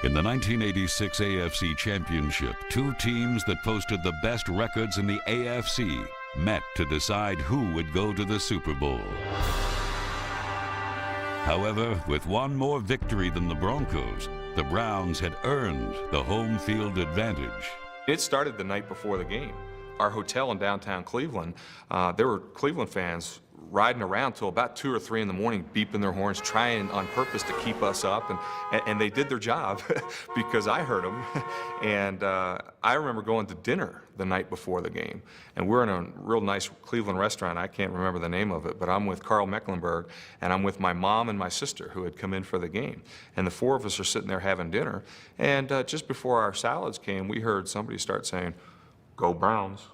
In the 1986 AFC Championship, two teams that posted the best records in the AFC met to decide who would go to the Super Bowl. However, with one more victory than the Broncos, the Browns had earned the home field advantage. It started the night before the game. Our hotel in downtown Cleveland, there were Cleveland fans riding around till about 2 or 3 in the morning, beeping their horns, trying on purpose to keep us up, and they did their job because I heard them. And I remember going to dinner the night before the game, and we're in a real nice Cleveland restaurant. I can't remember the name of it, but I'm with Carl Mecklenburg, and I'm with my mom and my sister who had come in for the game. And the 4 of us are sitting there having dinner, and just before our salads came, we heard somebody start saying, "Go Browns.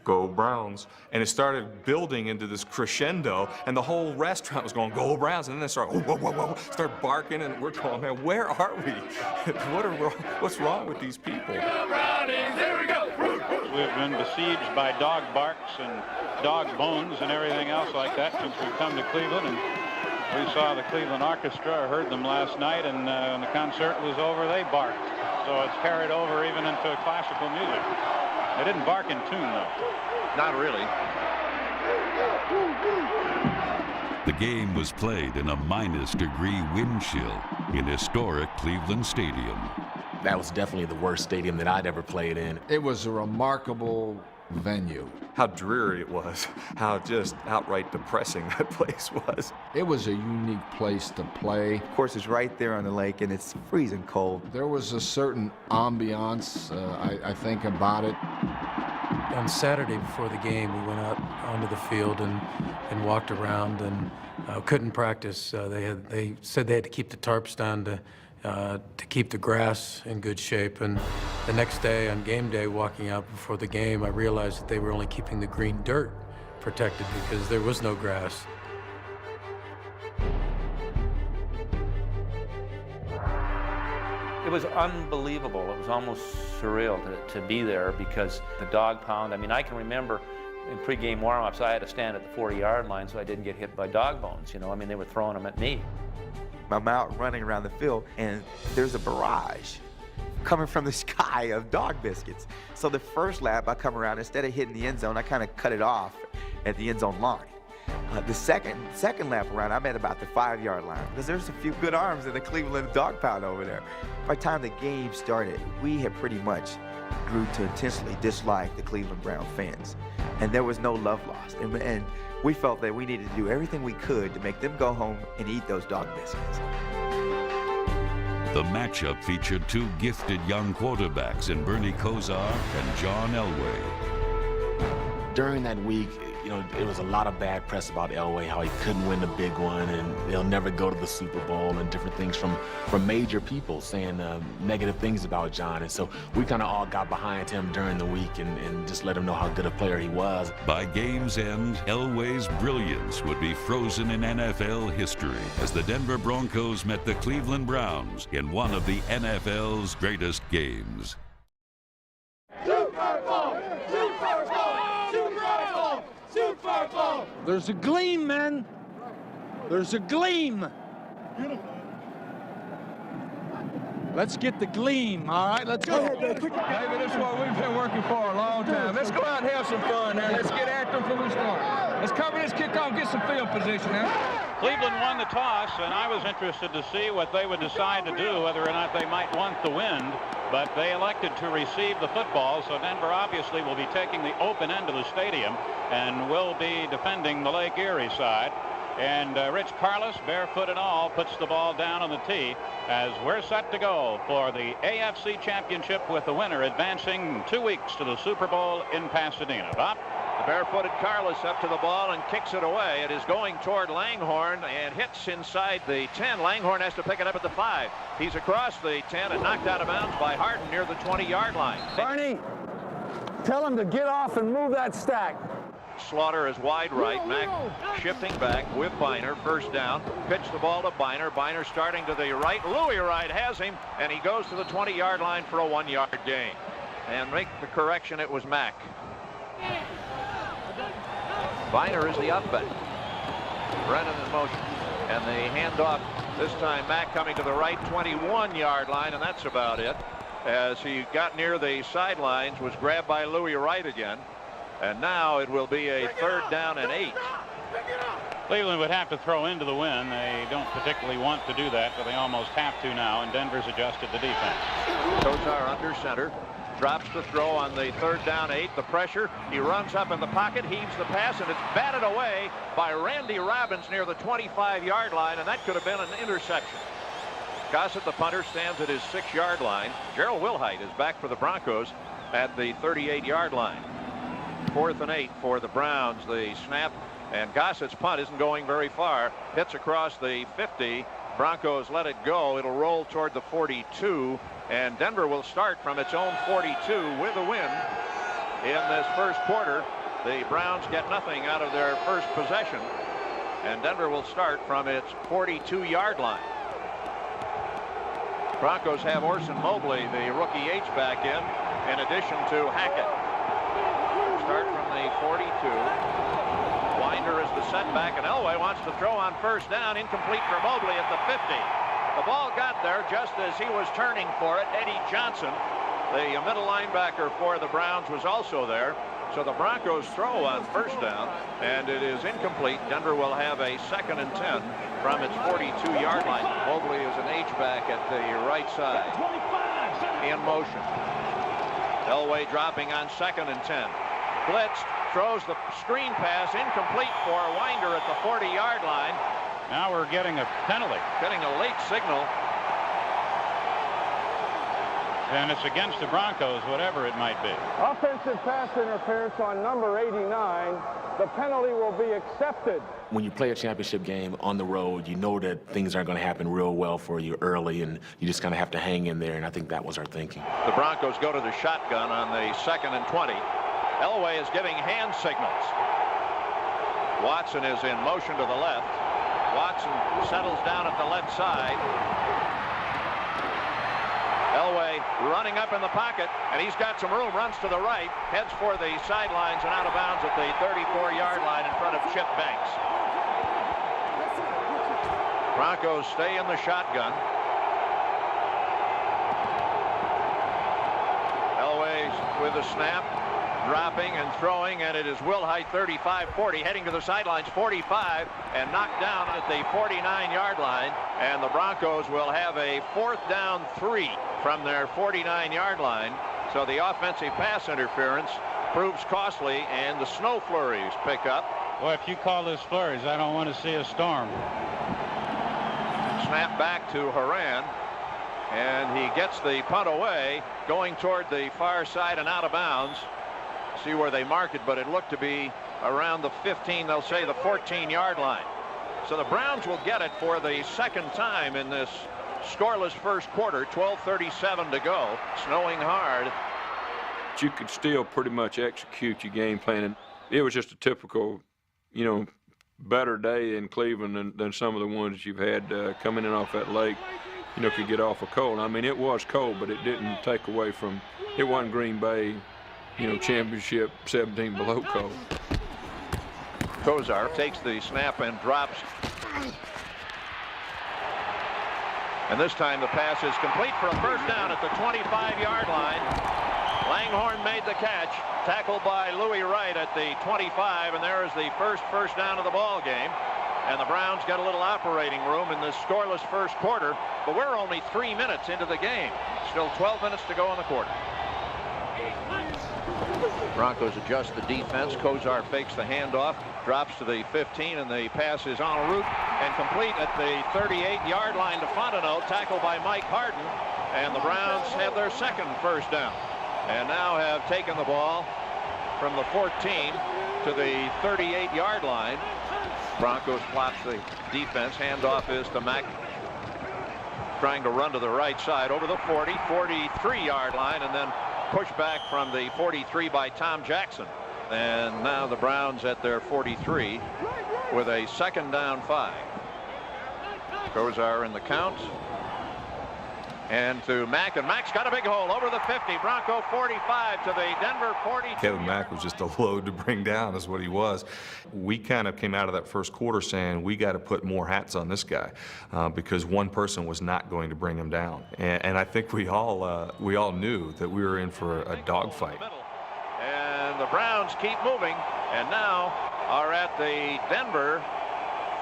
Go Browns." And it started building into this crescendo, and the whole restaurant was going, "Go Browns." And then they started, whoa, whoa, whoa, start barking, and we're going, man, where are we? What's wrong with these people? Go Brownies, here we go. We've been besieged by dog barks and dog bones and everything else like that since we've come to Cleveland. And we saw the Cleveland Orchestra, heard them last night, and when the concert was over, they barked. So it's carried over even into classical music. They didn't bark in tune, though. Not really. The game was played in a -degree wind chill in historic Cleveland Stadium. That was definitely the worst stadium that I'd ever played in. It was a remarkable venue. How dreary it was, how just outright depressing that place was. It was a unique place to play. Of course, it's right there on the lake, and it's freezing cold. There was a certain ambiance, I think, about it. On Saturday before the game, we went out onto the field and walked around and couldn't practice. They said they had to keep the tarps down to keep the grass in good shape. And the next day, on game day, walking out before the game, I realized that they were only keeping the green dirt protected because there was no grass. It was unbelievable. It was almost surreal to be there because the dog pound. I mean, I can remember in pregame warm-ups, I had to stand at the 40-yard line so I didn't get hit by dog bones. You know, I mean, they were throwing them at me. I'm out running around the field, and there's a barrage coming from the sky of dog biscuits. So the first lap, I come around, instead of hitting the end zone, I kind of cut it off at the end zone line. The second lap around, I'm at about the 5-yard line because there's a few good arms in the Cleveland dog pound over there. By the time the game started, we had pretty much grew to intensely dislike the Cleveland Brown fans, and there was no love lost. And we felt that we needed to do everything we could to make them go home and eat those dog biscuits. The matchup featured two gifted young quarterbacks in Bernie Kosar and John Elway. During that week, you know, it was a lot of bad press about Elway, how he couldn't win the big one and they'll never go to the Super Bowl, and different things from major people saying negative things about John. And so we kind of all got behind him during the week and just let him know how good a player he was. By game's end, Elway's brilliance would be frozen in NFL history as the Denver Broncos met the Cleveland Browns in one of the NFL's greatest games. Super Bowl! Super Bowl! Super Bowl! Super Bowl! There's a gleam, man. There's a gleam. Let's get the gleam, all right? Let's go. David, this is what we've been working for a long time. Let's go out and have some fun now. Let's get after them from the start. Let's cover this kickoff, get some field position now. Cleveland won the toss, and I was interested to see what they would decide to do, whether or not they might want the wind, but they elected to receive the football, so Denver obviously will be taking the open end of the stadium and will be defending the Lake Erie side. And Rich Carlos, barefoot and all, puts the ball down on the tee as we're set to go for the AFC Championship, with the winner advancing 2 weeks to the Super Bowl in Pasadena. Bob? The barefooted Carlos up to the ball and kicks it away. It is going toward Langhorne and hits inside the 10. Langhorne has to pick it up at the 5. He's across the 10 and knocked out of bounds by Harden near the 20-yard line. Barney, tell him to get off and move that stack. Slaughter is wide right. Mack shifting back with Biner. First down. Pitch the ball to Biner. Biner starting to the right. Louis Wright has him, and he goes to the 20-yard line for a 1-yard gain. And make the correction, it was Mack. Biner is the up back. Brennan in motion. And the handoff This time Mack coming to the right 21-yard line, and that's about it. As he got near the sidelines, was grabbed by Louis Wright again. And now it will be a 3rd down and 8. Cleveland would have to throw into the wind. They don't particularly want to do that, but they almost have to now, and Denver's adjusted the defense. Kosar under center. Drops the throw on the 3rd down 8. The pressure. He runs up in the pocket, heaves the pass, and it's batted away by Randy Robbins near the 25-yard line, and that could have been an interception. Gossett, the punter, stands at his 6-yard line. Gerald Wilhite is back for the Broncos at the 38-yard line. 4th and 8 for the Browns. The snap, and Gossett's punt isn't going very far. Hits across the 50. Broncos let it go. It'll roll toward the 42, and Denver will start from its own 42 with a win in this first quarter. The Browns get nothing out of their first possession, and Denver will start from its 42-yard line. Broncos have Orson Mobley, the rookie H-back, in addition to Hackett. Start from the 42. Winder is the setback, and Elway wants to throw on 1st down. Incomplete for Mobley at the 50. The ball got there just as he was turning for it. Eddie Johnson, the middle linebacker for the Browns, was also there. So the Broncos throw on 1st down, and it is incomplete. Denver will have a 2nd and 10 from its 42-yard line. Mobley is an H-back at the right side. In motion. Elway dropping on 2nd and 10. Blitz, throws the screen pass, incomplete for Winder at the 40-yard line. Now we're getting a penalty. Getting a late signal. And it's against the Broncos, whatever it might be. Offensive pass interference on number 89. The penalty will be accepted. When you play a championship game on the road, you know that things aren't going to happen real well for you early, and you just kind of have to hang in there, and I think that was our thinking. The Broncos go to the shotgun on the 2nd and 20. Elway is giving hand signals. Watson is in motion to the left. Watson settles down at the left side. Elway running up in the pocket, and he's got some room, runs to the right, heads for the sidelines and out of bounds at the 34-yard line in front of Chip Banks. Broncos stay in the shotgun. Elway with a snap, dropping and throwing, and it is Wilhite 35-40 heading to the sidelines 45 and knocked down at the 49-yard line, and the Broncos will have a 4th down 3 from their 49-yard line. So the offensive pass interference proves costly, and the snow flurries pick up. Well, if you call this flurries, I don't want to see a storm. Snap back to Haran, and he gets the punt away, going toward the far side and out of bounds. See where they mark it, but it looked to be around the 15, they'll say the 14-yard line. So the Browns will get it for the 2nd time in this scoreless first quarter. 12:37 to go, snowing hard. You could still pretty much execute your game plan, and it was just a typical, better day in Cleveland than some of the ones that you've had coming in off that lake. Could get off a cold. I mean, it was cold, but it didn't take away from, it wasn't Green Bay, championship 17 below cold. Kosar takes the snap and drops. And this time the pass is complete for a 1st down at the 25-yard line. Langhorne made the catch, tackled by Louis Wright at the 25, and there is the first down of the ball game. And the Browns get a little operating room in this scoreless first quarter, but we're only 3 minutes into the game. Still 12 minutes to go in the quarter. Broncos adjust the defense. Kosar fakes the handoff, drops to the 15, and the pass is en route and complete at the 38-yard line to Fontenot, tackled by Mike Harden. And the Browns have their 2nd first down, and now have taken the ball from the 14 to the 38-yard line. Broncos plots the defense. Handoff is to Mack, trying to run to the right side over the 40, 43-yard line, and then pushed back from the 43 by Tom Jackson. And now the Browns at their 43 with a 2nd down 5. Kosar in the count. And to Mack, and Mack's got a big hole over the 50. Bronco 45 to the Denver 42. Kevin Mack was just a load to bring down, is what he was. We kind of came out of that first quarter saying we got to put more hats on this guy because one person was not going to bring him down. And I think we all knew that we were in for a dogfight. And the Browns keep moving, and now are at the Denver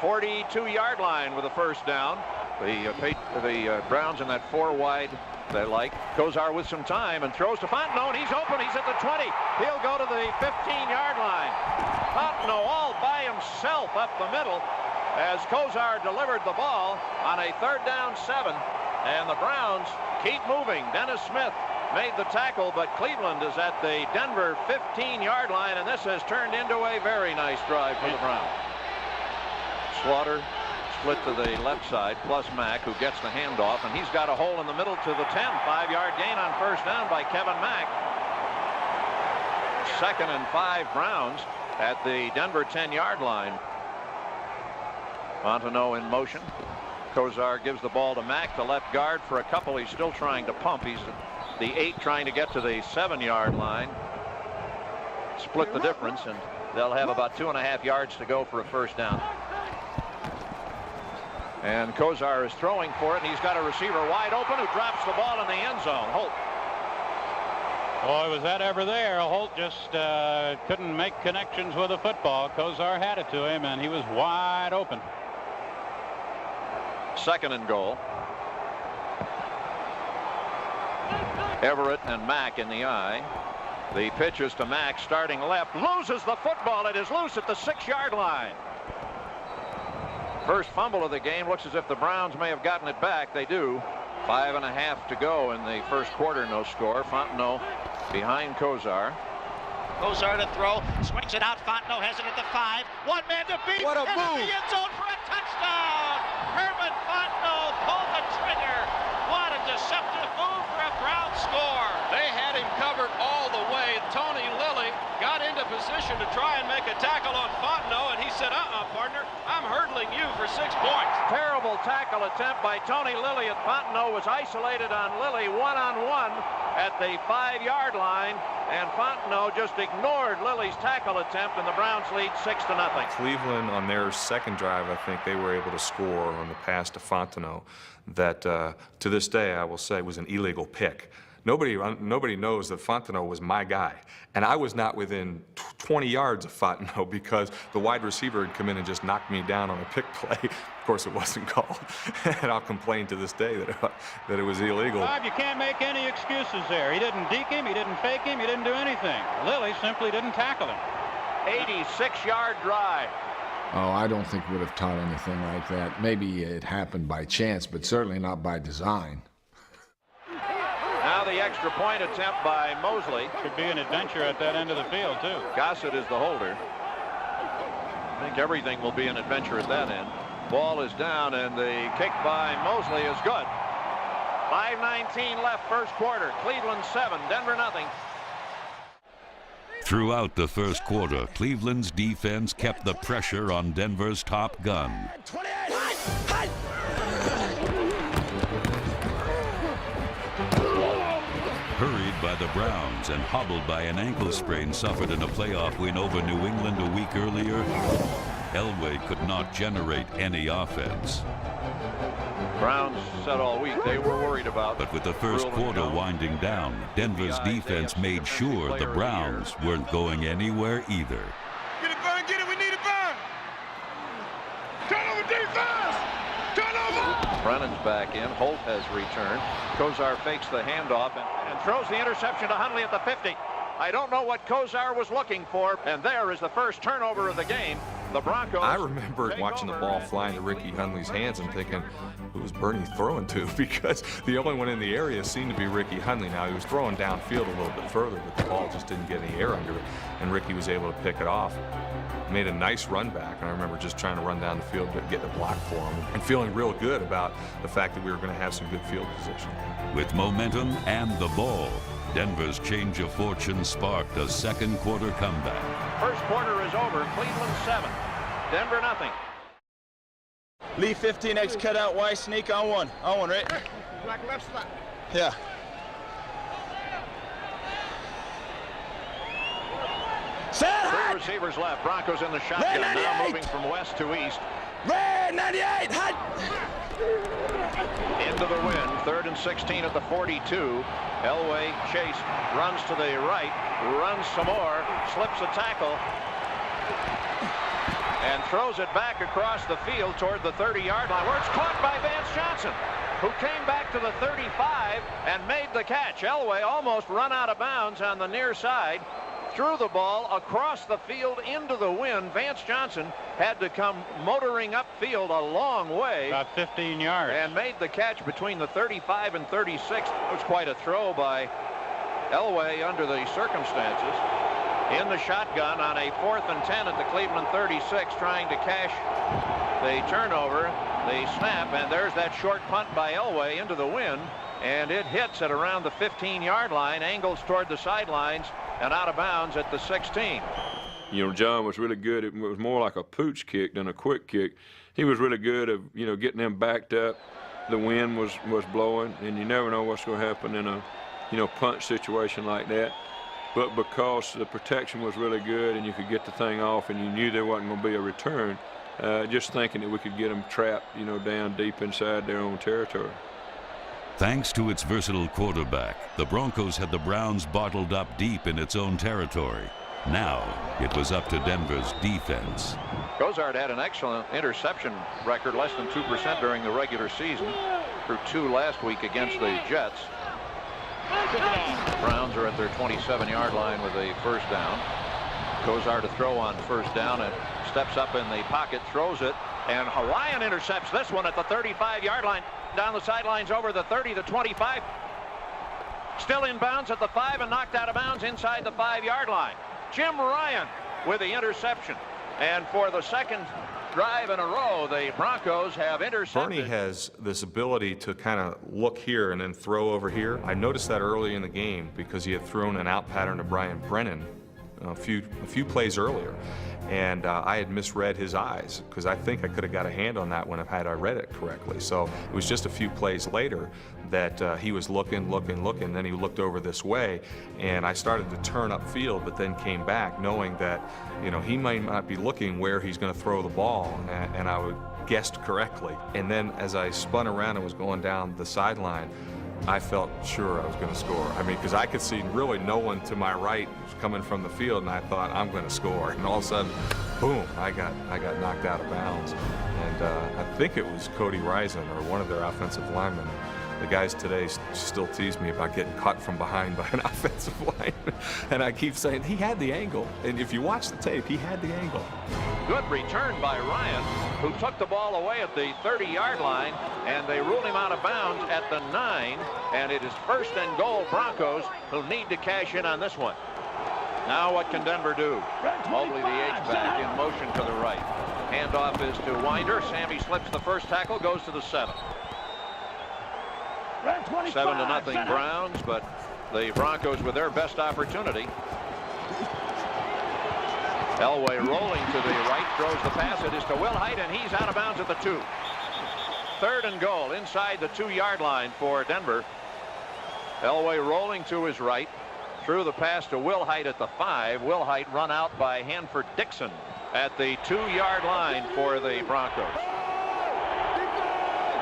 42-yard line with a first down. The Browns in that 4 wide they like. Kozar with some time and throws to Fontenot, and he's open. He's at the 20. He'll go to the 15-yard line. Fontenot all by himself up the middle as Kozar delivered the ball on a 3rd down 7. And the Browns keep moving. Dennis Smith made the tackle, but Cleveland is at the Denver 15-yard line, and this has turned into a very nice drive for the Browns. Slaughter split to the left side, plus Mack, who gets the handoff, and he's got a hole in the middle to the 10. 5-yard gain on first down by Kevin Mack. 2nd and 5 Browns at the Denver 10-yard line. Fontenot in motion. Kozar gives the ball to Mack, the left guard, for a couple. He's still trying to pump. He's at the 8, trying to get to the 7-yard line. Split the difference, and they'll have about 2.5 yards to go for a first down. And Kozar is throwing for it, and he's got a receiver wide open who drops the ball in the end zone. Holt. Boy, was that ever there. Holt just couldn't make connections with the football. Kozar had it to him, and he was wide open. 2nd and goal. Everett and Mack in the eye. The pitch is to Mack, starting left, loses the football. It is loose at the 6-yard line. First fumble of the game. Looks as if the Browns may have gotten it back. They do. 5.5 to go in the first quarter. No score. Fontenot behind Kozar. Kozar to throw. Swings it out. Fontenot has it at the 5. One man to beat. What a and move. in the end zone for a touchdown. Herman Fontenot pulled the trigger. What a deceptive move for a Brown score. They had him covered all the way. Tony Lilly got into position to try and make a tackle on Fontenot, and he said, partner, I'm hurdling you for 6 points. Terrible tackle attempt by Tony Lilly, and Fontenot was isolated on Lilly one-on-one at the 5-yard line, and Fontenot just ignored Lilly's tackle attempt, and the Browns lead 6-0. Cleveland, on their second drive, I think they were able to score on the pass to Fontenot that, to this day, I will say was an illegal pick. Nobody knows that Fontenot was my guy, and I was not within 20 yards of Fontenot because the wide receiver had come in and just knocked me down on a pick play. Of course, it wasn't called, and I'll complain to this day that it was illegal. Bob, you can't make any excuses there. He didn't deke him, he didn't fake him, he didn't do anything. Lilly simply didn't tackle him. 86-yard drive. Oh, I don't think would have taught anything like that. Maybe it happened by chance, but certainly not by design. Now the extra point attempt by Mosley. Could be an adventure at that end of the field, too. Gossett is the holder. I think everything will be an adventure at that end. Ball is down, and the kick by Mosley is good. 5:19 left first quarter. Cleveland 7, Denver nothing. Throughout the first quarter, Cleveland's defense kept the pressure on Denver's top gun. Hurried by the Browns and hobbled by an ankle sprain suffered in a playoff win over New England a week earlier, Elway could not generate any offense. Browns said all week they were worried about. But with the first quarter winding down, Denver's defense made sure the Browns weren't going anywhere either. Get it, Burn, get it, we need it, Burn. Turn over defense. Turn over. Brennan's back in. Holt has returned. Kozar fakes the handoff and throws the interception to Hundley at the 50. I don't know what Kozar was looking for, and there is the first turnover of the game. The Broncos. I remember watching the ball flying to Ricky Hundley's hands and thinking, who was Bernie throwing to? Because the only one in the area seemed to be Ricky Hundley. Now, he was throwing downfield a little bit further, but the ball just didn't get any air under it, and Ricky was able to pick it off. Made a nice run back, and I remember just trying to run down the field but getting a block for him and feeling real good about the fact that we were going to have some good field position. With momentum and the ball, Denver's change of fortune sparked a second quarter comeback. First quarter is over. Cleveland 7, Denver nothing. Lead 15X, cut out, Y, sneak on one. On one, right? Black left slap. Yeah. Three receivers left. Broncos in the shotgun, now moving from west to east. Red 98, hot! Into the wind, 3rd and 16 at the 42. Elway, Chase, runs to the right, runs some more, slips a tackle, and throws it back across the field toward the 30-yard line, where it's caught by Vance Johnson, who came back to the 35 and made the catch. Elway almost run out of bounds on the near side, threw the ball across the field into the wind. Vance Johnson had to come motoring upfield a long way. About 15 yards. And made the catch between the 35 and 36. It was quite a throw by Elway under the circumstances. In the shotgun on a 4th and 10 at the Cleveland 36, trying to cash the turnover, the snap, and there's that short punt by Elway into the wind, and it hits at around the 15-yard line, angles toward the sidelines, and out of bounds at the 16. You know, John was really good. It was more like a pooch kick than a quick kick. He was really good at, you know, getting them backed up. The wind was blowing, and you never know what's going to happen in a, you know, punch situation like that. But because the protection was really good and you could get the thing off and you knew there wasn't going to be a return, just thinking that we could get them trapped, you know, down deep inside their own territory. Thanks to its versatile quarterback, the Broncos had the Browns bottled up deep in its own territory. Now it was up to Denver's defense. Gozard had an excellent interception record, less than 2% during the regular season, through 2 last week against the Jets. Browns are at their 27-yard line with a first down. Gozard to throw on first down and steps up in the pocket, throws it, and Hawaiian intercepts this one at the 35-yard line. Down the sidelines over the 30, the 25. Still in bounds at the 5 and knocked out of bounds inside the 5-yard line. Jim Ryan with the interception. And for the second drive in a row, the Broncos have intercepted. Bernie has this ability to kind of look here and then throw over here. I noticed that early in the game because he had thrown an out pattern to Brian Brennan a few plays earlier. And I had misread his eyes because I think I could have got a hand on that one had I read it correctly. So it was just a few plays later that he was looking, then he looked over this way, and I started to turn upfield, but then came back knowing that, you know, he might not be looking where he's going to throw the ball, and I guessed correctly. And then as I spun around and was going down the sideline, I felt sure I was going to score. I mean, because I could see really no one to my right coming from the field, and I thought, I'm going to score. And all of a sudden, boom, I got knocked out of bounds. And I think it was Cody Risen or one of their offensive linemen. The guys today still tease me about getting caught from behind by an offensive lineman. And I keep saying, he had the angle. And if you watch the tape, he had the angle. Good return by Ryan, who took the ball away at the 30-yard line, and they ruled him out of bounds at the 9, and it is 1st and goal Broncos, who need to cash in on this one. Now what can Denver do? Mobley, the H-back, in motion to the right. Handoff is to Winder. Sammy slips the first tackle, goes to the 7. 7-0 Browns, but the Broncos with their best opportunity. Elway rolling to the right, throws the pass. It is to Will Height, and he's out of bounds at the 2. 3rd and goal inside the 2-yard line for Denver. Elway rolling to his right, threw the pass to Will Height at the 5. Will Height run out by Hanford Dixon at the 2-yard line for the Broncos.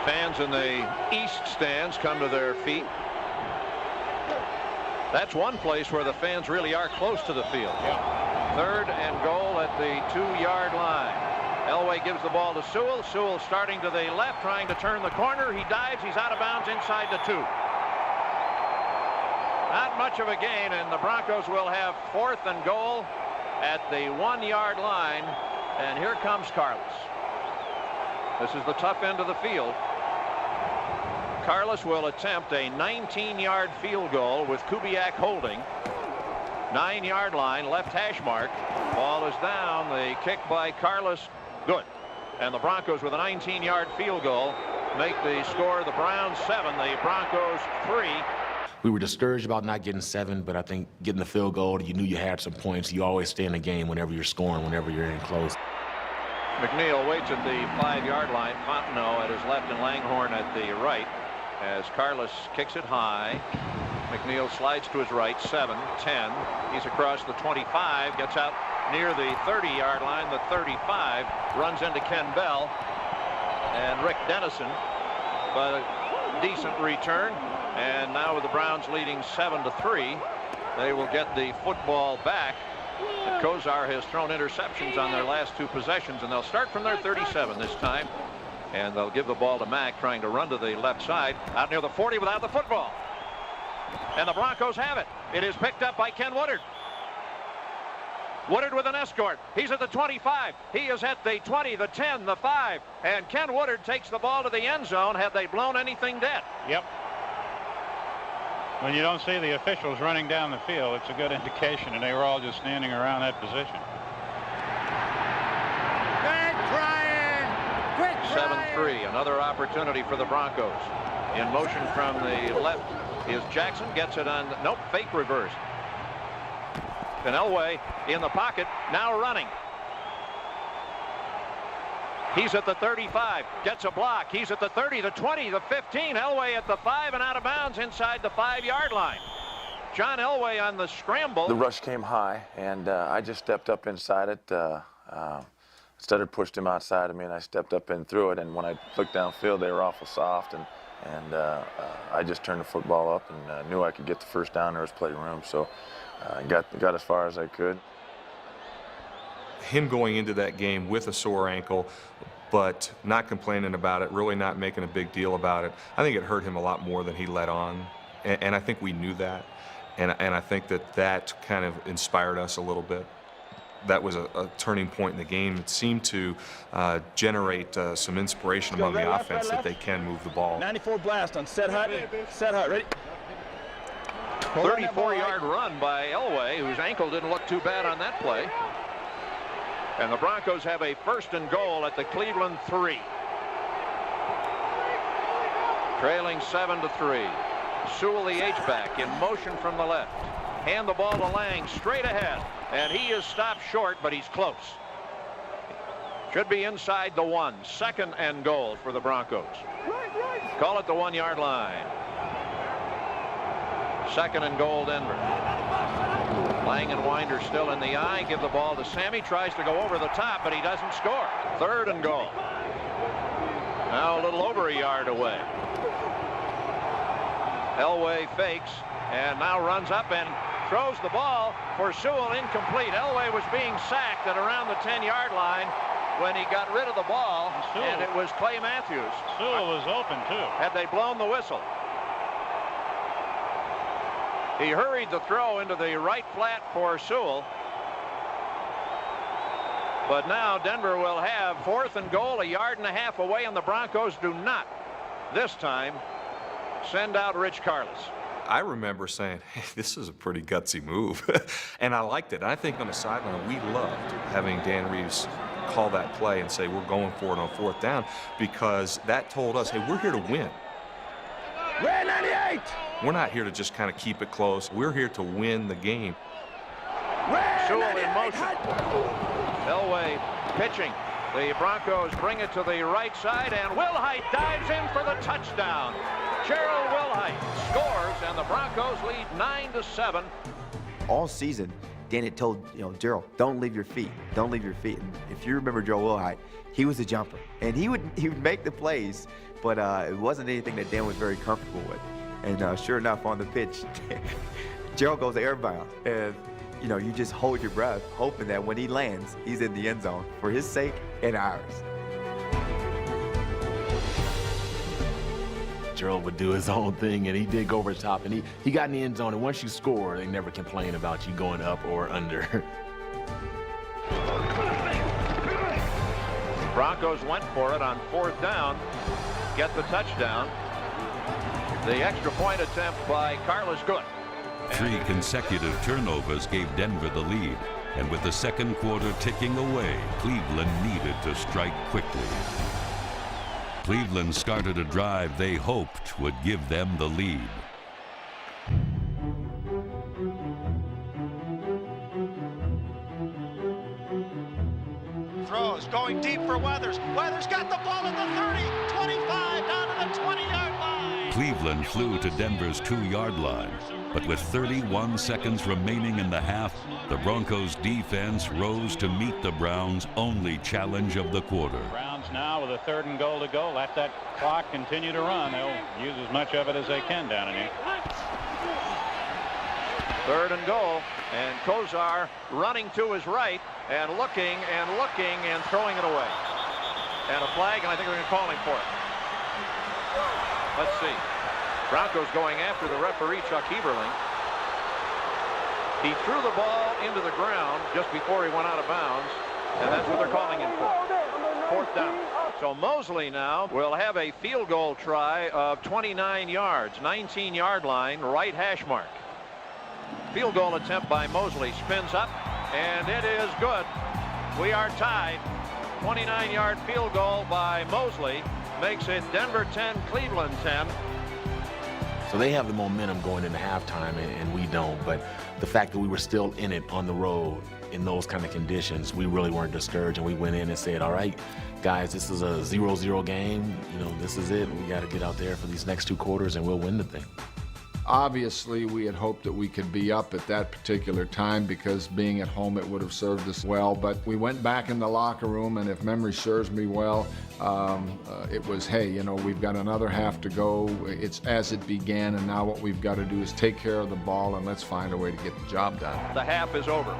Fans in the east stands come to their feet. That's one place where the fans really are close to the field. 3rd and goal at the 2-yard line. Elway gives the ball to Sewell. Sewell starting to the left, trying to turn the corner. He dives. He's out of bounds inside the 2. Not much of a gain, and the Broncos will have 4th and goal at the 1-yard line. And here comes Carlos. This is the tough end of the field. Carlos will attempt a 19-yard field goal with Kubiak holding. 9-yard line, left hash mark. Ball is down. The kick by Carlos, good. And the Broncos with a 19-yard field goal make the score the Browns 7, the Broncos 3. We were discouraged about not getting 7, but I think getting the field goal, you knew you had some points. You always stay in the game whenever you're scoring, whenever you're in close. McNeil waits at the 5-yard line. Fontenot at his left and Langhorne at the right as Carlos kicks it high. McNeil slides to his right, 7, 10. He's across the 25, gets out near the 30-yard line, the 35, runs into Ken Bell and Rick Dennison, but a decent return. And now with the Browns leading 7-3, they will get the football back. And Kozar has thrown interceptions on their last 2 possessions, and they'll start from their 37 this time. And they'll give the ball to Mack, trying to run to the left side, out near the 40 without the football. And the Broncos have it. It is picked up by Ken Woodard. Woodard with an escort. He's at the 25. He is at the 20, the 10, the 5. And Ken Woodard takes the ball to the end zone. Have they blown anything dead? Yep. When you don't see the officials running down the field, it's a good indication, and they were all just standing around that position. 7-3, another opportunity for the Broncos. In motion from the left is Jackson, gets it on, nope, fake reverse. And Elway in the pocket, now running. He's at the 35, gets a block. He's at the 30, the 20, the 15. Elway at the 5 and out of bounds inside the 5-yard line. John Elway on the scramble. The rush came high, and I just stepped up inside it. Stutter pushed him outside of me, and I stepped up and threw it. And when I looked downfield, they were awful soft, and I just turned the football up and knew I could get the first down. There was plenty of room, so I got as far as I could. Him going into that game with a sore ankle, but not complaining about it, really not making a big deal about it, I think it hurt him a lot more than he let on, and I think we knew that, and I think that kind of inspired us a little bit. That was a turning point in the game. It seemed to generate some inspiration among the offense that they can move the ball. 94 blast on set hut, ready? 34-yard run by Elway, whose ankle didn't look too bad on that play. And the Broncos have a 1st and goal at the Cleveland 3. Trailing 7-3. Sewell, the H-back, in motion from the left. Hand the ball to Lang straight ahead. And he is stopped short, but he's close. Should be inside the 1. 2nd and goal for the Broncos. Call it the 1-yard line. 2nd and goal, Denver. Lang and Winder still in the eye. Give the ball to Sammy. Tries to go over the top, but he doesn't score. 3rd and goal. Now a little over a yard away. Elway fakes and now runs up and throws the ball for Sewell, incomplete. Elway was being sacked at around the 10-yard line when he got rid of the ball, and it was Clay Matthews. Sewell was open, too. Had they blown the whistle. He hurried the throw into the right flat for Sewell. But now Denver will have 4th and goal, 1.5 yards away, and the Broncos do not, this time, send out Rich Carlos. I remember saying, hey, this is a pretty gutsy move. And I liked it. I think on the sideline, we loved having Dan Reeves call that play and say, we're going for it on 4th down, because that told us, hey, we're here to win. Red 98! We're not here to just kind of keep it close. We're here to win the game. Sewell in motion. Elway pitching. The Broncos bring it to the right side, and Wilhite dives in for the touchdown. Gerald Wilhite scores, and the Broncos lead 9-7. All season, Dan had told Gerald, don't leave your feet. Don't leave your feet. And if you remember Gerald Wilhite, he was a jumper, and he would make the plays, but it wasn't anything that Dan was very comfortable with. And sure enough, on the pitch, Gerald goes airbound, and you just hold your breath, hoping that when he lands, he's in the end zone for his sake and ours. Gerald would do his own thing, and he did go over the top, and he got in the end zone, and once you score, they never complain about you going up or under. Broncos went for it on 4th down, get the touchdown. The extra point attempt by Carlos Good. 3 consecutive turnovers gave Denver the lead, and with the second quarter ticking away, Cleveland needed to strike quickly. Cleveland started a drive they hoped would give them the lead. Throws, going deep for Weathers. Weathers got the ball at the 30, 25, down to the 20-yard line. Cleveland flew to Denver's 2-yard line, but with 31 seconds remaining in the half, the Broncos defense rose to meet the Browns' only challenge of the quarter. Browns now with a 3rd and goal to go. Let that clock continue to run. They'll use as much of it as they can down in here. 3rd and goal, and Kozar running to his right and looking and throwing it away. And a flag, and I think they're going to call him for it. Let's see. Broncos going after the referee, Chuck Heberling. He threw the ball into the ground just before he went out of bounds, and that's what they're calling him for. 4th down. So Mosley now will have a field goal try of 29 yards, 19-yard line, right hash mark. Field goal attempt by Mosley, spins up, and it is good. We are tied. 29-yard field goal by Mosley makes it Denver 10, Cleveland 10. So they have the momentum going into halftime, and we don't. But the fact that we were still in it on the road in those kind of conditions, we really weren't discouraged, and we went in and said, all right, guys, this is a 0-0 game. You know, this is it. We got to get out there for these next 2 quarters, and we'll win the thing. Obviously, we had hoped that we could be up at that particular time because being at home, it would have served us well. But we went back in the locker room, and if memory serves me well, it was, hey, you know, we've got another half to go. It's as it began, and now what we've got to do is take care of the ball, and let's find a way to get the job done. The half is over.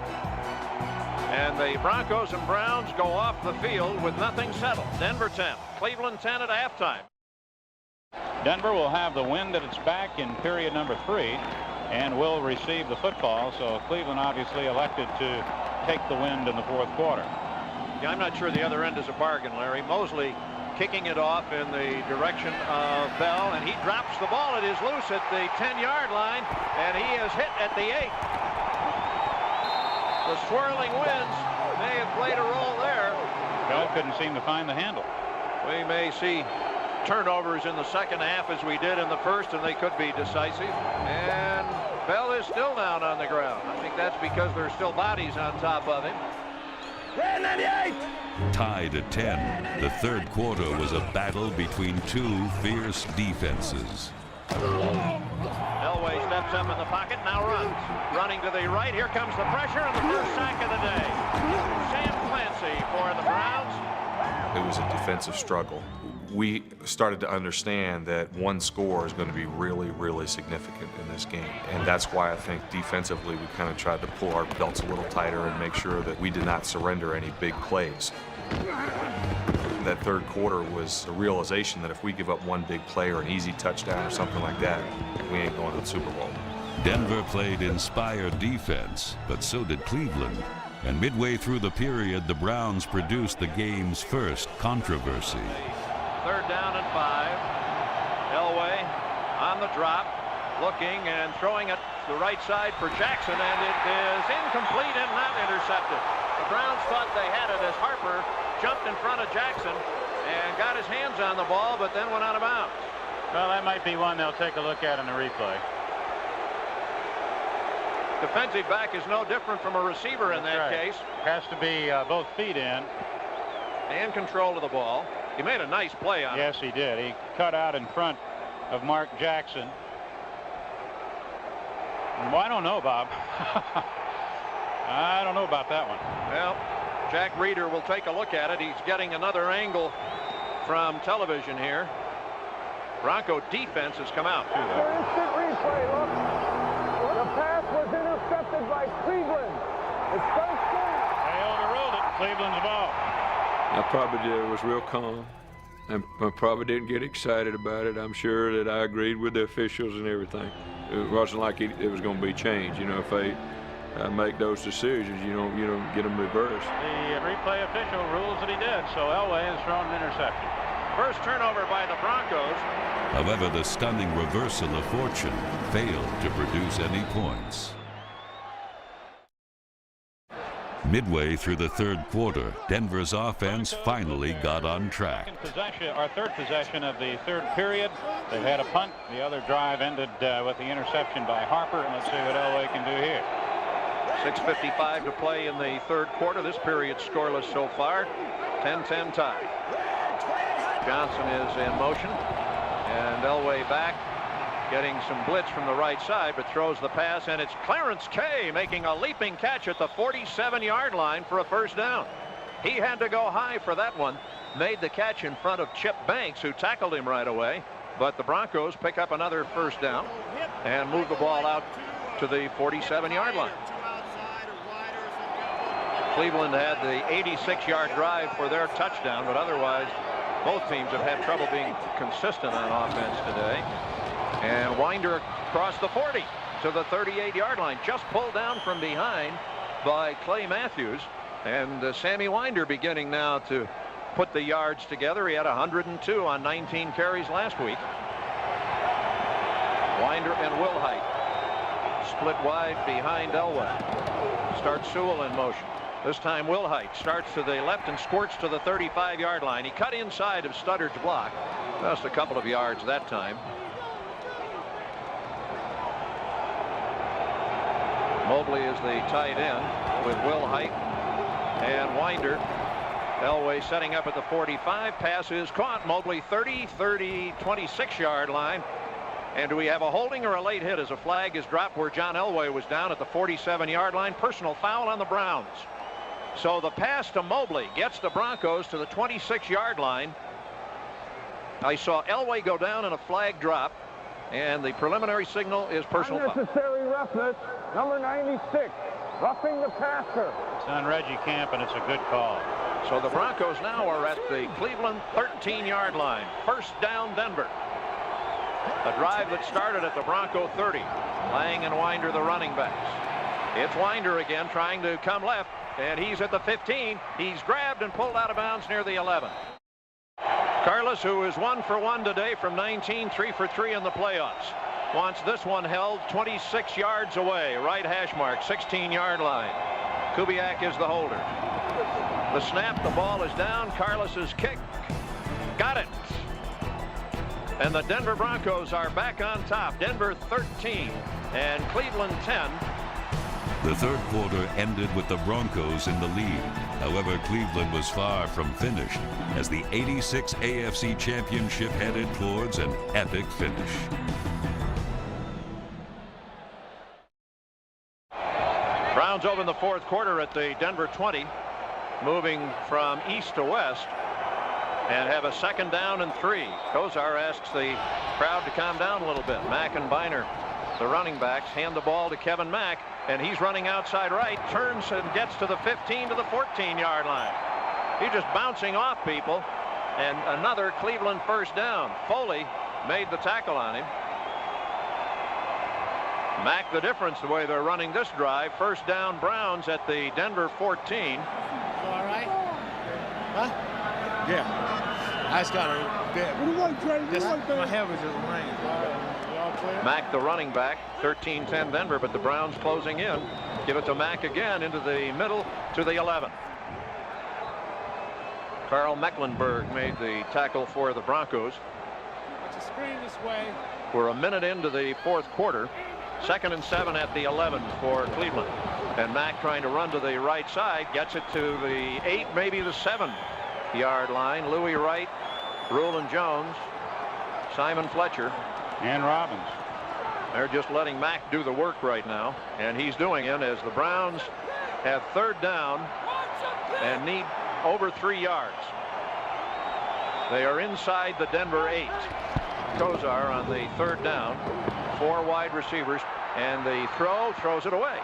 And the Broncos and Browns go off the field with nothing settled. Denver 10, Cleveland 10 at halftime. Denver will have the wind at its back in period number 3 and will receive the football. So Cleveland obviously elected to take the wind in the 4th quarter. Yeah, I'm not sure the other end is a bargain, Larry. Mosley kicking it off in the direction of Bell, and he drops the ball. It is loose at the 10-yard line, and he is hit at the 8. The swirling winds may have played a role there. Bell couldn't seem to find the handle. We may see turnovers in the second half as we did in the first, and they could be decisive. And Bell is still down on the ground. I think that's because there's still bodies on top of him. Tied at 10, the 3rd quarter was a battle between 2 fierce defenses. Elway steps up in the pocket, now runs. Running to the right, here comes the pressure, and the first sack of the day. Sam Clancy for the Browns. It was a defensive struggle. We started to understand that one score is going to be really, really significant in this game. And that's why I think defensively we kind of tried to pull our belts a little tighter and make sure that we did not surrender any big plays. That 3rd quarter was a realization that if we give up one big play or an easy touchdown or something like that, we ain't going to the Super Bowl. Denver played inspired defense, but so did Cleveland. And midway through the period, the Browns produced the game's first controversy. 3rd down and 5. Elway on the drop, looking and throwing it to the right side for Jackson, and it is incomplete and not intercepted. The Browns thought they had it as Harper jumped in front of Jackson and got his hands on the ball, but then went out of bounds. Well, that might be one they'll take a look at in the replay. Defensive back is no different from a receiver in that case. Has to be both feet in. And control of the ball. He made a nice play on it. Yes, he did. He cut out in front of Mark Jackson. Well, I don't know, Bob. I don't know about that one. Well, Jack Reeder will take a look at it. He's getting another angle from television here. Bronco defense has come out. Instant replay, look. The pass was intercepted by Cleveland. It's first down. They overruled it. Cleveland's ball. I probably was real calm. I probably didn't get excited about it. I'm sure that I agreed with the officials and everything. It wasn't like it was going to be changed. You know, if they make those decisions, you don't get them reversed. The replay official rules that he did, so Elway has thrown an interception. First turnover by the Broncos. However, the stunning reversal of fortune failed to produce any points. Midway through the 3rd quarter, Denver's offense finally got on track. Our 3rd possession of the 3rd period. They've had a punt. The other drive ended with the interception by Harper, and let's see what Elway can do here. 6:55 to play in the third quarter. This period scoreless so far. 10-10 tie. Johnson is in motion, and Elway back, getting some blitz from the right side, but throws the pass, and it's Clarence Kay making a leaping catch at the 47-yard line for a first down. He had to go high for that one. Made the catch in front of Chip Banks, who tackled him right away, but the Broncos pick up another first down and move the ball out to the 47-yard line. Cleveland had the 86-yard drive for their touchdown, but otherwise both teams have had trouble being consistent on offense today. And Winder across the 40 to the 38-yard line, just pulled down from behind by Clay Matthews. And Sammy Winder beginning now to put the yards together. He had 102 on 19 carries last week. Winder and Wilhite split wide behind Elway. Starts Sewell in motion. This time Wilhite starts to the left and squirts to the 35-yard line. He cut inside of Studdard's block. Just a couple of yards that time. Mobley is the tight end with Wilhite and Winder. Elway setting up at the 45. Pass is caught. Mobley 26-yard line. And do we have a holding or a late hit as a flag is dropped where John Elway was down at the 47-yard line? Personal foul on the Browns. So the pass to Mobley gets the Broncos to the 26-yard line. I saw Elway go down and a flag drop, and the preliminary signal is personal foul. Unnecessary roughness, number 96, roughing the passer. It's on Reggie Camp, and it's a good call. So the Broncos now are at the Cleveland 13-yard line. First down, Denver. A drive that started at the Bronco 30. Lang and Winder, the running backs. It's Winder again trying to come left, and he's at the 15. He's grabbed and pulled out of bounds near the 11. Carlos, who is 1 for 1 today from 19, 3 for 3 in the playoffs, wants this one held 26 yards away. Right hash mark, 16-yard line. Kubiak is the holder. The snap, the ball is down. Carlos's kick. Got it. And the Denver Broncos are back on top. Denver 13 and Cleveland 10. The third quarter ended with the Broncos in the lead. However, Cleveland was far from finished as the '86 AFC Championship headed towards an epic finish. Browns open the fourth quarter at the Denver 20, moving from east to west, and have a second down and 3. Kozar asks the crowd to calm down a little bit. Mack and Biner, the running backs, hand the ball to Kevin Mack, and he's running outside right, turns and gets to the 15 to the 14-yard line. He's just bouncing off people, and another Cleveland first down. Foley made the tackle on him. Mack the difference the way they're running this drive. First down, Browns at the Denver 14. All right? Huh? Yeah. I just got a bit. What do you want, Trey? My head was just ringing. Mack the running back, 13-10 Denver, but the Browns closing in. Give it to Mack again into the middle to the 11. Carl Mecklenburg made the tackle for the Broncos. Screen this way. We're a minute into the fourth quarter. 2nd and 7 at the 11 for Cleveland. And Mack trying to run to the right side, gets it to the 8, maybe the 7-yard line. Louis Wright, Rulon Jones, Simon Fletcher, and Robbins. They're just letting Mack do the work right now, and he's doing it as the Browns have third down and need over 3 yards. They are inside the Denver 8. Kozar on the third down, 4 wide receivers, and the throws it away.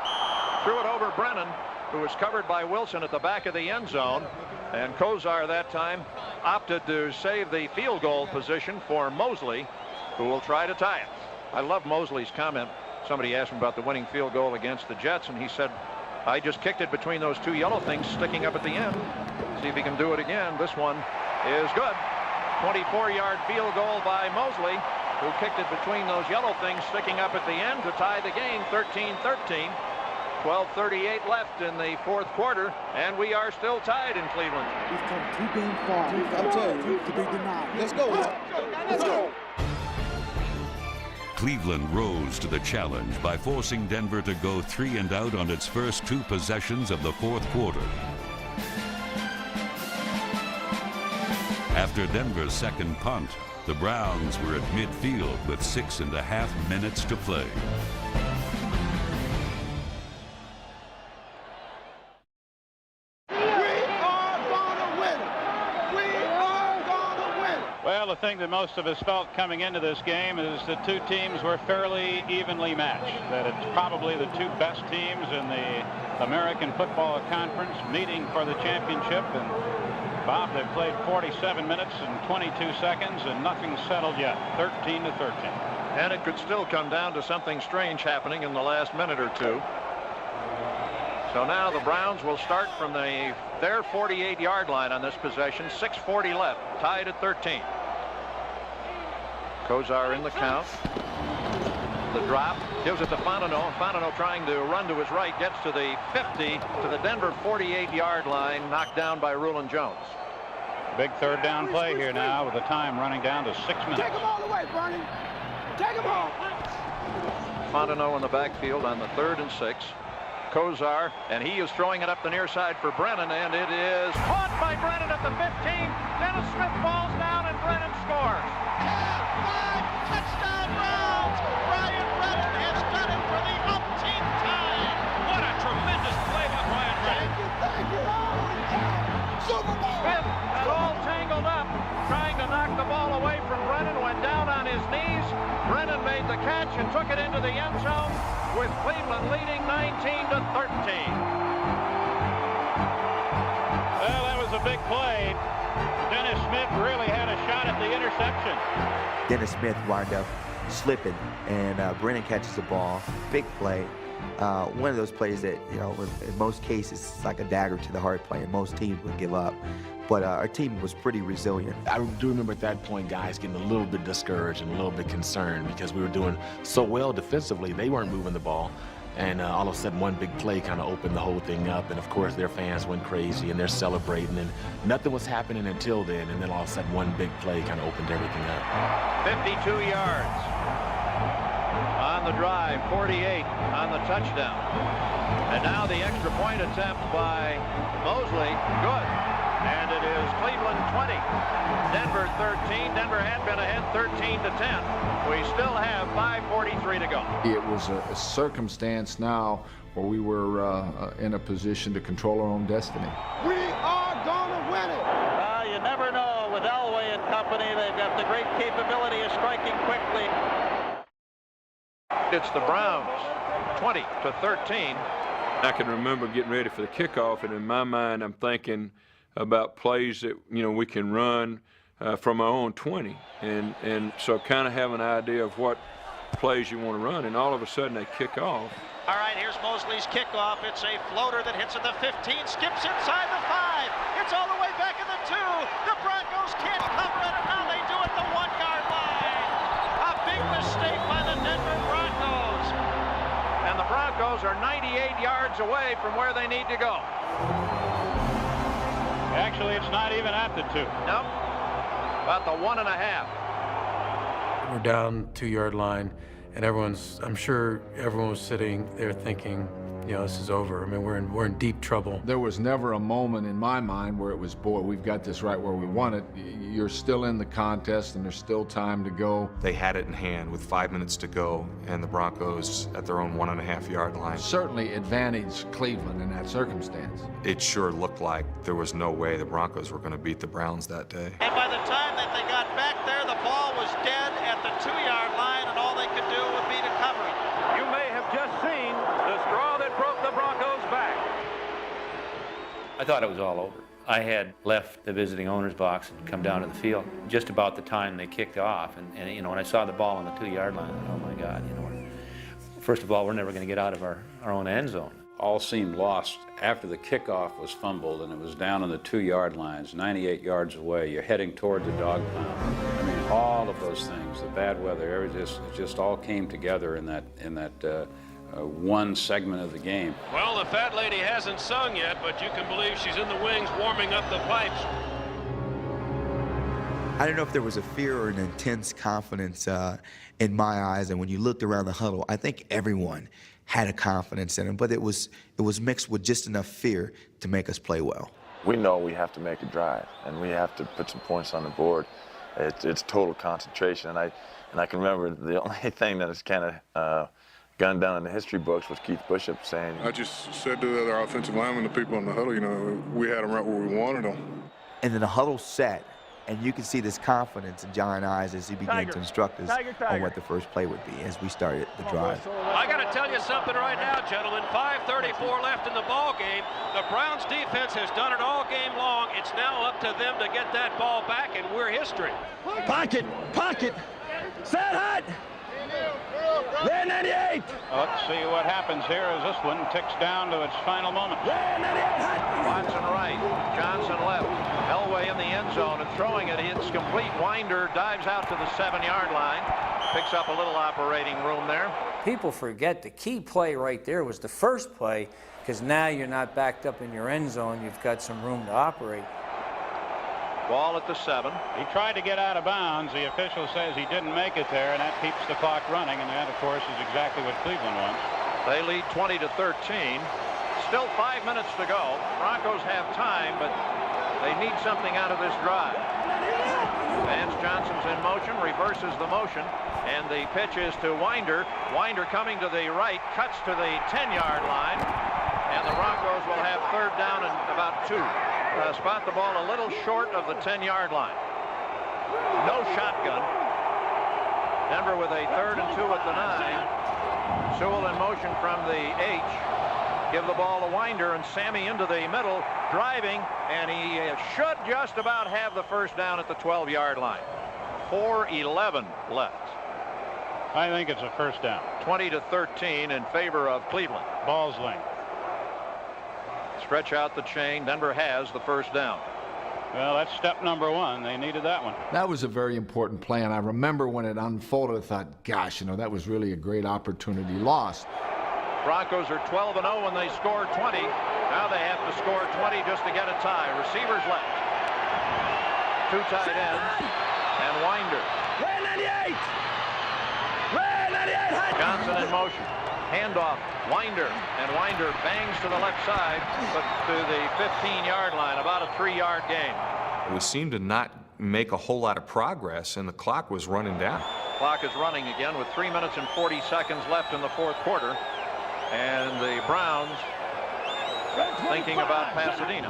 Threw it over Brennan, who was covered by Wilson at the back of the end zone, and Kozar that time opted to save the field goal position for Mosley, who will try to tie it. I love Mosley's comment. Somebody asked him about the winning field goal against the Jets, and he said, I just kicked it between those 2 yellow things sticking up at the end. See if he can do it again. This one is good. 24-yard field goal by Mosley, who kicked it between those yellow things sticking up at the end to tie the game 13-13. 12:38 left in the fourth quarter, and we are still tied in Cleveland. We've come too damn far. I'm telling you, to be denied. Let's go. Let's go. Cleveland rose to the challenge by forcing Denver to go 3 and out on its first 2 possessions of the fourth quarter. After Denver's second punt, the Browns were at midfield with 6.5 minutes to play. Well, the thing that most of us felt coming into this game is the two teams were fairly evenly matched, that it's probably the 2 best teams in the American Football Conference meeting for the championship. And Bob, they've played 47 minutes and 22 seconds and nothing's settled yet, 13-13. And it could still come down to something strange happening in the last minute or two. So now the Browns will start from their 48-yard line on this possession. 6:40 left, tied at 13. Kozar in the count. The drop, gives it to Fontenot. Fontenot trying to run to his right, gets to the 50, to the Denver 48-yard line, knocked down by Rulon Jones. Big third down play here now with the time running down to 6 minutes. Take him all the way, Bernie. Take him all. Fontenot in the backfield on the 3rd and 6. Kozar, and he is throwing it up the near side for Brennan, and it is caught by Brennan at the 15. Dennis Smith falls down, and Brennan scores. Touchdown Browns! Brian Brennan has done it for the umpteenth time. What a tremendous play by Brian Brennan. Thank you. Super Bowl. Smith got all tangled up, trying to knock the ball away from Brennan, went down on his knees. Brennan made the catch and took it into the end zone, with Cleveland leading 19-13. Well, that was a big play. Dennis Smith really had a shot at the interception. Dennis Smith wound up slipping, and Brennan catches the ball. Big play. One of those plays that, you know, in most cases, it's like a dagger to the heart play, and most teams would give up. But our team was pretty resilient. I do remember at that point, guys getting a little bit discouraged and a little bit concerned because we were doing so well defensively. They weren't moving the ball. And all of a sudden, one big play kind of opened the whole thing up. And, of course, their fans went crazy, and they're celebrating. And nothing was happening until then. And then all of a sudden, one big play kind of opened everything up. 52 yards on the drive, 48 on the touchdown. And now the extra point attempt by Mosley. Good. And it is Cleveland 20, Denver 13. Denver had been ahead 13-10. We still have 5:43 to go. It was a circumstance now where we were in a position to control our own destiny. We are going to win it. You never know with Elway and company. They've got the great capability of striking quickly. It's the Browns 20-13. I can remember getting ready for the kickoff, and in my mind, I'm thinking about plays that, you know, we can run from our own 20, and so kind of have an idea of what plays you want to run, and all of a sudden they kick off. All right, here's Mosley's kickoff. It's a floater that hits at the 15, skips inside the 5. It's all the way back in the 2. The Broncos can't cover it, and now they do it at the 1-yard line. A big mistake by the Denver Broncos. And the Broncos are 98 yards away from where they need to go. Actually, it's not even at the 2. Nope. About the 1.5. We're down 2-yard line, and I'm sure everyone was sitting there thinking, you know, this is over. I mean, we're in deep trouble. There was never a moment in my mind where it was, boy, we've got this right where we want it. You're still in the contest, and there's still time to go. They had it in hand with 5 minutes to go, and the Broncos at their own 1.5-yard line. Certainly advantaged Cleveland in that circumstance. It sure looked like there was no way the Broncos were going to beat the Browns that day. And by the time that they got back there, the ball was dead at the 2-yard line, and all they could do would be to cover it. You may have just seen the straw that broke the Broncos' back. I thought it was all over. I had left the visiting owner's box and come down to the field just about the time they kicked off. And you know, when I saw the ball on the 2-yard line, I thought, oh my God, you know, first of all, we're never going to get out of our own end zone. All seemed lost after the kickoff was fumbled and it was down on the 2-yard lines, 98 yards away. You're heading toward the dog pound. I mean, all of those things, the bad weather, it just all came together in that one segment of the game. Well, the fat lady hasn't sung yet, but you can believe she's in the wings warming up the pipes. I don't know if there was a fear or an intense confidence in my eyes. And when you looked around the huddle, I think everyone had a confidence in them, but it was mixed with just enough fear to make us play well. We know we have to make a drive, and we have to put some points on the board. It's total concentration, and I can remember the only thing that has kind of gone down in the history books was Keith Bishop saying, I just said to the other offensive linemen, the people in the huddle, you know, we had them right where we wanted them. And then the huddle set, and you can see this confidence in John's eyes as he began to instruct us on what the first play would be as we started the drive. I got to tell you something right now, gentlemen. 5:34 left in the ball game. The Browns defense has done it all game long. It's now up to them to get that ball back, and we're history. Pocket, pocket, set hot. Red 98. Let's see what happens here as this one ticks down to its final moment. Watson right, Johnson left, Elway in the end zone and throwing it. It's complete. Winder dives out to the 7-yard line, picks up a little operating room there. People forget the key play right there was the first play, because now you're not backed up in your end zone. You've got some room to operate. Ball at the 7. He tried to get out of bounds. The official says he didn't make it there, and that keeps the clock running, and that, of course, is exactly what Cleveland wants. They lead 20-13. Still 5 minutes to go. Broncos have time, but they need something out of this drive. Vance Johnson's in motion, reverses the motion, and the pitch is to Winder. Winder coming to the right, cuts to the 10-yard line, and the Broncos will have third down and about 2. Spot the ball a little short of the 10-yard line. No shotgun. Denver with a 3rd and 2 at the 9. Sewell in motion from the H. Give the ball to Winder, and Sammy into the middle, driving, and he should just about have the first down at the 12-yard line. 4:11 left. I think it's a first down. 20-13 in favor of Cleveland. Ball's length. Stretch out the chain. Denver has the first down. Well, that's step number 1. They needed that one. That was a very important play, and I remember when it unfolded, I thought, gosh, you know, that was really a great opportunity lost. Broncos are 12-0 when they score 20. Now they have to score 20 just to get a tie. Receivers left. 2 tight ends and Winder. Red 98. Red 98. Johnson in motion. Handoff, Winder, and Winder bangs to the left side, but to the 15-yard line, about a 3-yard gain. We seemed to not make a whole lot of progress, and the clock was running down. Clock is running again with 3 minutes and 40 seconds left in the 4th quarter, and the Browns thinking about Pasadena.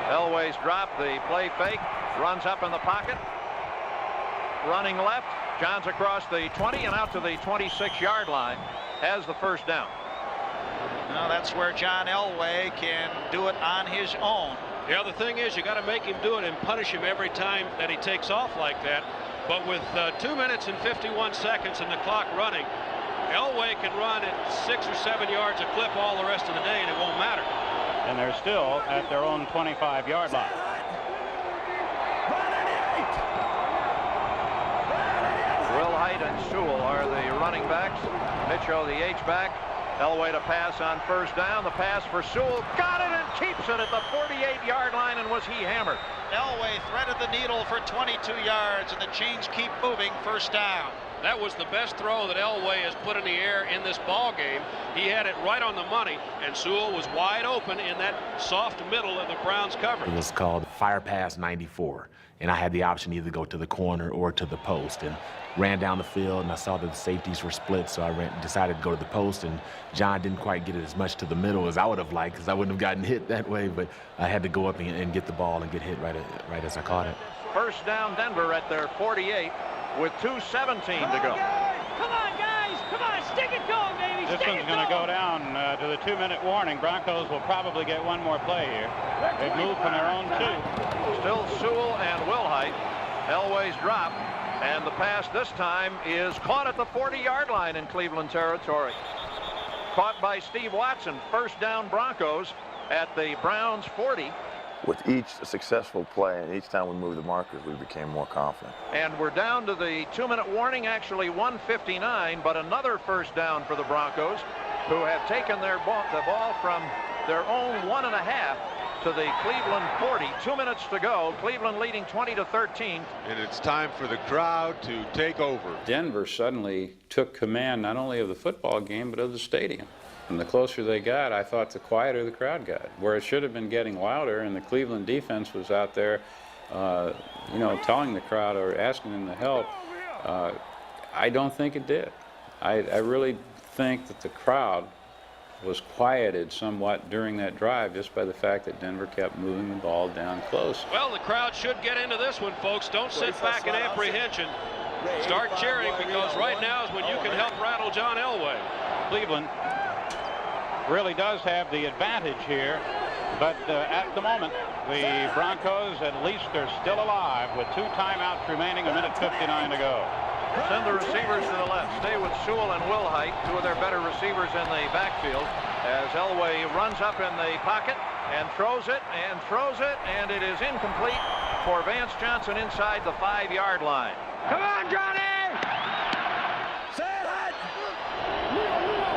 Elway's dropped the play fake, runs up in the pocket, running left. John's across the 20 and out to the 26-yard line, has the first down. Now that's where John Elway can do it on his own. The other thing is you got to make him do it and punish him every time that he takes off like that. But with 2 minutes and 51 seconds and the clock running, Elway can run at 6 or 7 yards a clip all the rest of the day, and it won't matter. And they're still at their own 25-yard line. And Sewell are the running backs. Mitchell the H-back. Elway to pass on first down. The pass for Sewell. Got it and keeps it at the 48-yard line, and was he hammered. Elway threaded the needle for 22 yards, and the chains keep moving. First down. That was the best throw that Elway has put in the air in this ball game. He had it right on the money, and Sewell was wide open in that soft middle of the Browns coverage. It was called Fire Pass 94, and I had the option to either go to the corner or to the post, and ran down the field, and I saw that the safeties were split, so I decided to go to the post, and John didn't quite get it as much to the middle as I would have liked, because I wouldn't have gotten hit that way, but I had to go up and get the ball and get hit right as I caught it. First down, Denver at their 48 with 2:17 to go. Come on, guys. Come on. Stick it to him, baby. This one's going to go down to the 2-minute warning. Broncos will probably get one more play here. They've moved from their own 2. Still Sewell and Wilhite. Elway's drop. And the pass this time is caught at the 40-yard line in Cleveland territory. Caught by Steve Watson. First down Broncos at the Browns 40. With each successful play and each time we moved the markers, we became more confident. And we're down to the 2-minute warning, actually 1:59, but another first down for the Broncos, who have taken the ball from their own 1.5 to the Cleveland 40. 2 minutes to go. Cleveland leading 20-13. And it's time for the crowd to take over. Denver suddenly took command not only of the football game, but of the stadium. And the closer they got, I thought the quieter the crowd got, where it should have been getting louder, and the Cleveland defense was out there, you know, telling the crowd or asking them to help. I don't think it did. I really think that the crowd was quieted somewhat during that drive just by the fact that Denver kept moving the ball down close. Well, the crowd should get into this one, folks. Don't sit back in apprehension. Start cheering, because right now is when you can help rattle John Elway. Cleveland really does have the advantage here, but at the moment, the Broncos at least are still alive with 2 timeouts remaining, 1:59 to go. Send the receivers to the left. Stay with Sewell and Wilhite, 2 of their better receivers in the backfield, as Elway runs up in the pocket and throws it, and it is incomplete for Vance Johnson inside the 5-yard line. Come on, Johnny!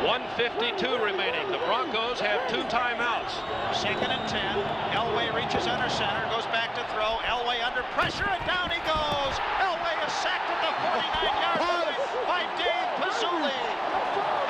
1:52 remaining. The Broncos have 2 timeouts. 2nd and 10. Elway reaches under center, goes back to throw. Elway under pressure, and down he goes. Elway is sacked at the 49-yard line by Dave Pizzulli.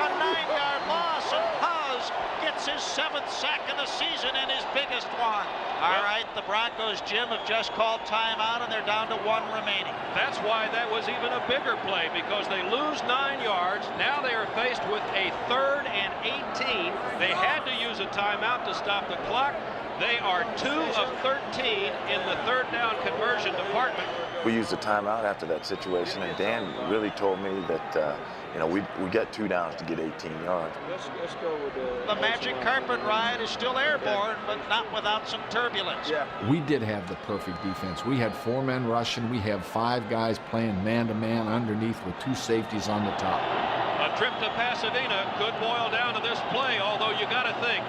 A 9-yard loss, and Paz gets his 7th sack of the season and his biggest one. All right, the Broncos, Jim, have just called timeout, and they're down to 1 remaining. That's why that was even a bigger play, because they lose 9 yards. Now they are faced with a 3rd and 18. They had to use a timeout to stop the clock. They are 2 of 13 in the 3rd down conversion department. We used a timeout after that situation, and Dan really told me that you know, we get 2 downs to get 18 yards. Let's go with the magic carpet ride is still airborne, but not without some turbulence. Yeah. We did have the perfect defense. We had 4 men rushing. We have 5 guys playing man-to-man underneath with 2 safeties on the top. A trip to Pasadena could boil down to this play, although you got to think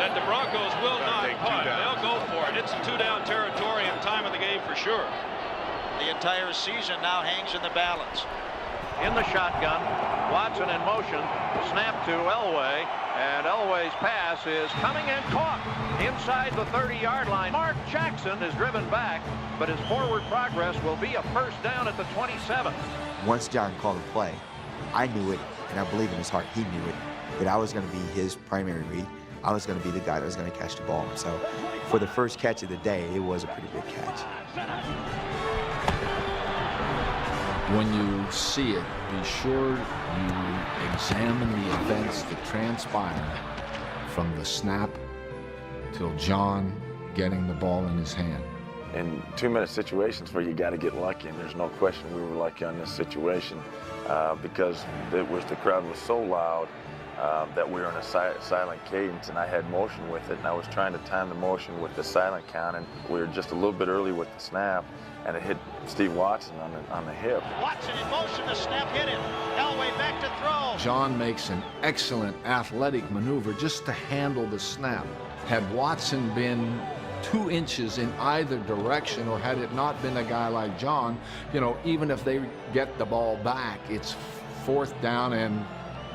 that the Broncos will not punt. They'll go for it. It's 2-down territory and time of the game for sure. The entire season now hangs in the balance. In the shotgun, Watson in motion, snap to Elway, and Elway's pass is coming and caught inside the 30-yard line. Mark Jackson is driven back, but his forward progress will be a 1st down at the 27. Once John called the play, I knew it, and I believe in his heart he knew it, that I was going to be his primary read. I was going to be the guy that was going to catch the ball. So for the first catch of the day, it was a pretty big catch. When you see it, be sure you examine the events that transpire from the snap till John getting the ball in his hand. In 2-minute situations where you got to get lucky, and there's no question we were lucky on this situation because the crowd was so loud that we were in a silent cadence, and I had motion with it, and I was trying to time the motion with the silent count, and we were just a little bit early with the snap, and it hit Steve Watson on the hip. Watson in motion, the snap hit him. Elway back to throw. John makes an excellent athletic maneuver just to handle the snap. Had Watson been 2 inches in either direction, or had it not been a guy like John, you know, even if they get the ball back, it's 4th down and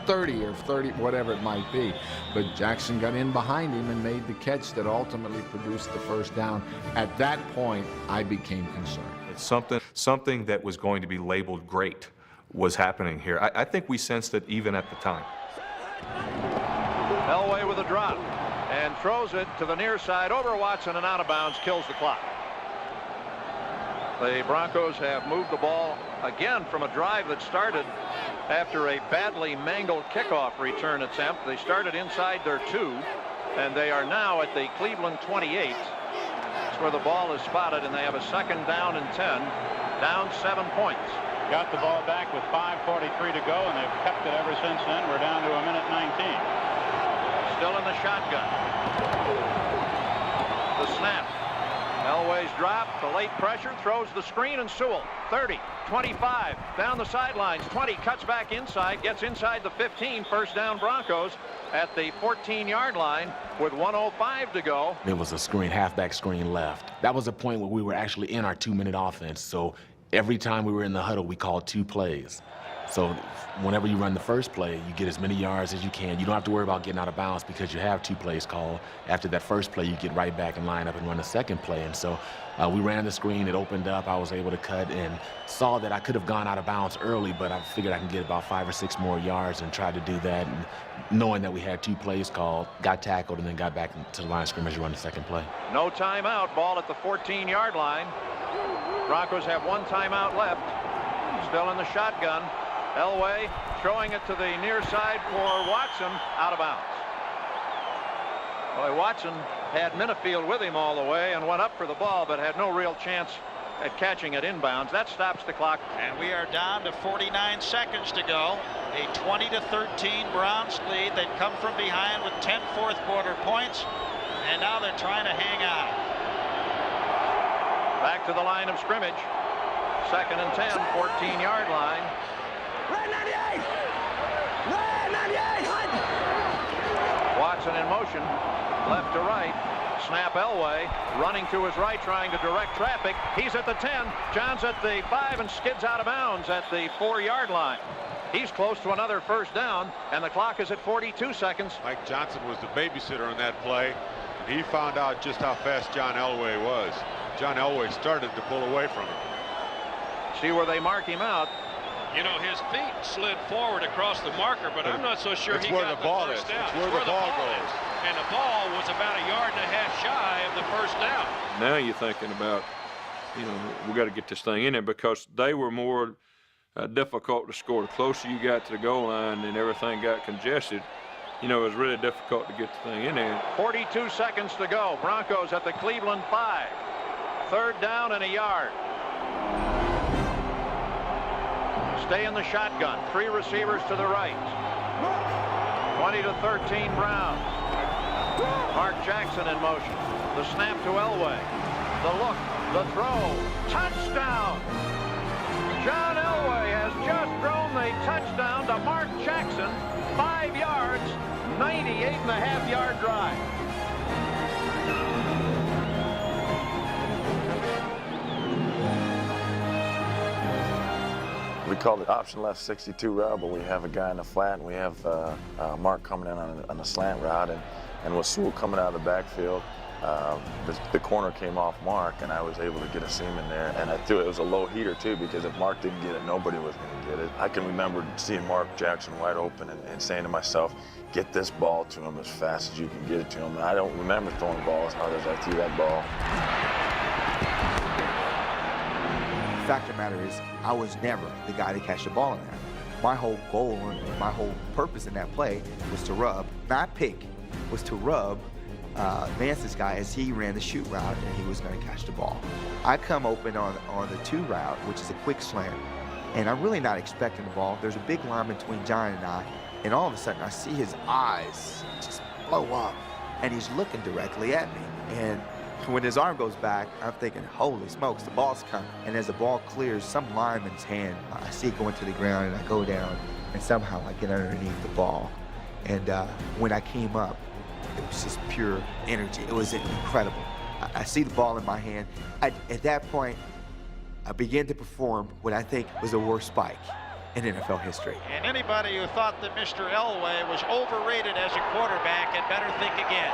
30 or 30, whatever it might be. But Jackson got in behind him and made the catch that ultimately produced the 1st down. At that point, I became concerned. It's something that was going to be labeled great was happening here. I think we sensed it even at the time. Elway with a drop and throws it to the near side over Watson and out of bounds, kills the clock. The Broncos have moved the ball again from a drive that started after a badly mangled kickoff return attempt. They started inside their 2, and they are now at the Cleveland 28. That's where the ball is spotted, and they have a 2nd down and 10, down 7 points. Got the ball back with 5:43 to go, and they've kept it ever since then. We're down to 1:19. Still in the shotgun. The snap. Elway's drop, the late pressure, throws the screen, and Sewell, 30, 25, down the sidelines, 20, cuts back inside, gets inside the 15, 1st down Broncos at the 14-yard line with 1:05 to go. It was a screen, halfback screen left. That was a point where we were actually in our 2-minute offense, so every time we were in the huddle, we called 2 plays. So whenever you run the first play, you get as many yards as you can. You don't have to worry about getting out of bounds because you have 2 plays called. After that first play, you get right back and line up and run a second play. And so we ran the screen, it opened up, I was able to cut and saw that I could have gone out of bounds early, but I figured I can get about 5 or 6 more yards and tried to do that. And knowing that we had 2 plays called, got tackled and then got back to the line of scrimmage to run the second play. No timeout, ball at the 14-yard line. Broncos have 1 timeout left. Still in the shotgun. Elway throwing it to the near side for Watson, out of bounds. Boy, Watson had Minifield with him all the way and went up for the ball, but had no real chance at catching it inbounds. That stops the clock. And we are down to 49 seconds to go. A 20-13 Browns lead. They've come from behind with 10 fourth-quarter points, and now they're trying to hang on. Back to the line of scrimmage. 2nd and 10, 14-yard line. Red 98! Red 98! Hunt! Watson in motion, left to right. Snap Elway, running to his right, trying to direct traffic. He's at the 10. John's at the 5 and skids out of bounds at the 4-yard line. He's close to another first down, and the clock is at 42 seconds. Mike Johnson was the babysitter on that play, and he found out just how fast John Elway was. John Elway started to pull away from him. See where they mark him out. You know, his feet slid forward across the marker, but I'm not so sure he got the first down. It's where the ball goes. And the ball was about 1.5 yards shy of the first down. Now you're thinking about, you know, we got to get this thing in there because they were more difficult to score. The closer you got to the goal line and everything got congested, you know, it was really difficult to get the thing in there. 42 seconds to go. Broncos at the Cleveland 5. 3rd down and 1 yard. Stay in the shotgun. 3 receivers to the right. 20-13 Browns. Mark Jackson in motion. The snap to Elway. The look. The throw. Touchdown! John Elway has just thrown the touchdown to Mark Jackson. 5 yards. 98.5-yard drive. We call it option left 62 route, but we have a guy in the flat, and we have Mark coming in on a slant route, and with Sewell coming out of the backfield, the corner came off Mark, and I was able to get a seam in there, and I threw it. It was a low heater, too, because if Mark didn't get it, nobody was going to get it. I can remember seeing Mark Jackson wide open and saying to myself, get this ball to him as fast as you can get it to him. And I don't remember throwing the ball as hard as I threw that ball. The fact of the matter is, I was never the guy to catch the ball in that. My whole goal and my whole purpose in that play was to rub, not pick, was to rub Vance's guy as he ran the shoot route, and he was going to catch the ball. I come open on the 2 route, which is a quick slant, and I'm really not expecting the ball. There's a big line between John and I, and all of a sudden I see his eyes just blow up, and he's looking directly at me. And when his arm goes back, I'm thinking, holy smokes, the ball's coming. And as the ball clears some lineman's hand, I see it going to the ground, and I go down, and somehow I get underneath the ball. And when I came up, it was just pure energy. It was incredible. I see the ball in my hand. At that point, I began to perform what I think was the worst spike in NFL history. And anybody who thought that Mr. Elway was overrated as a quarterback had better think again.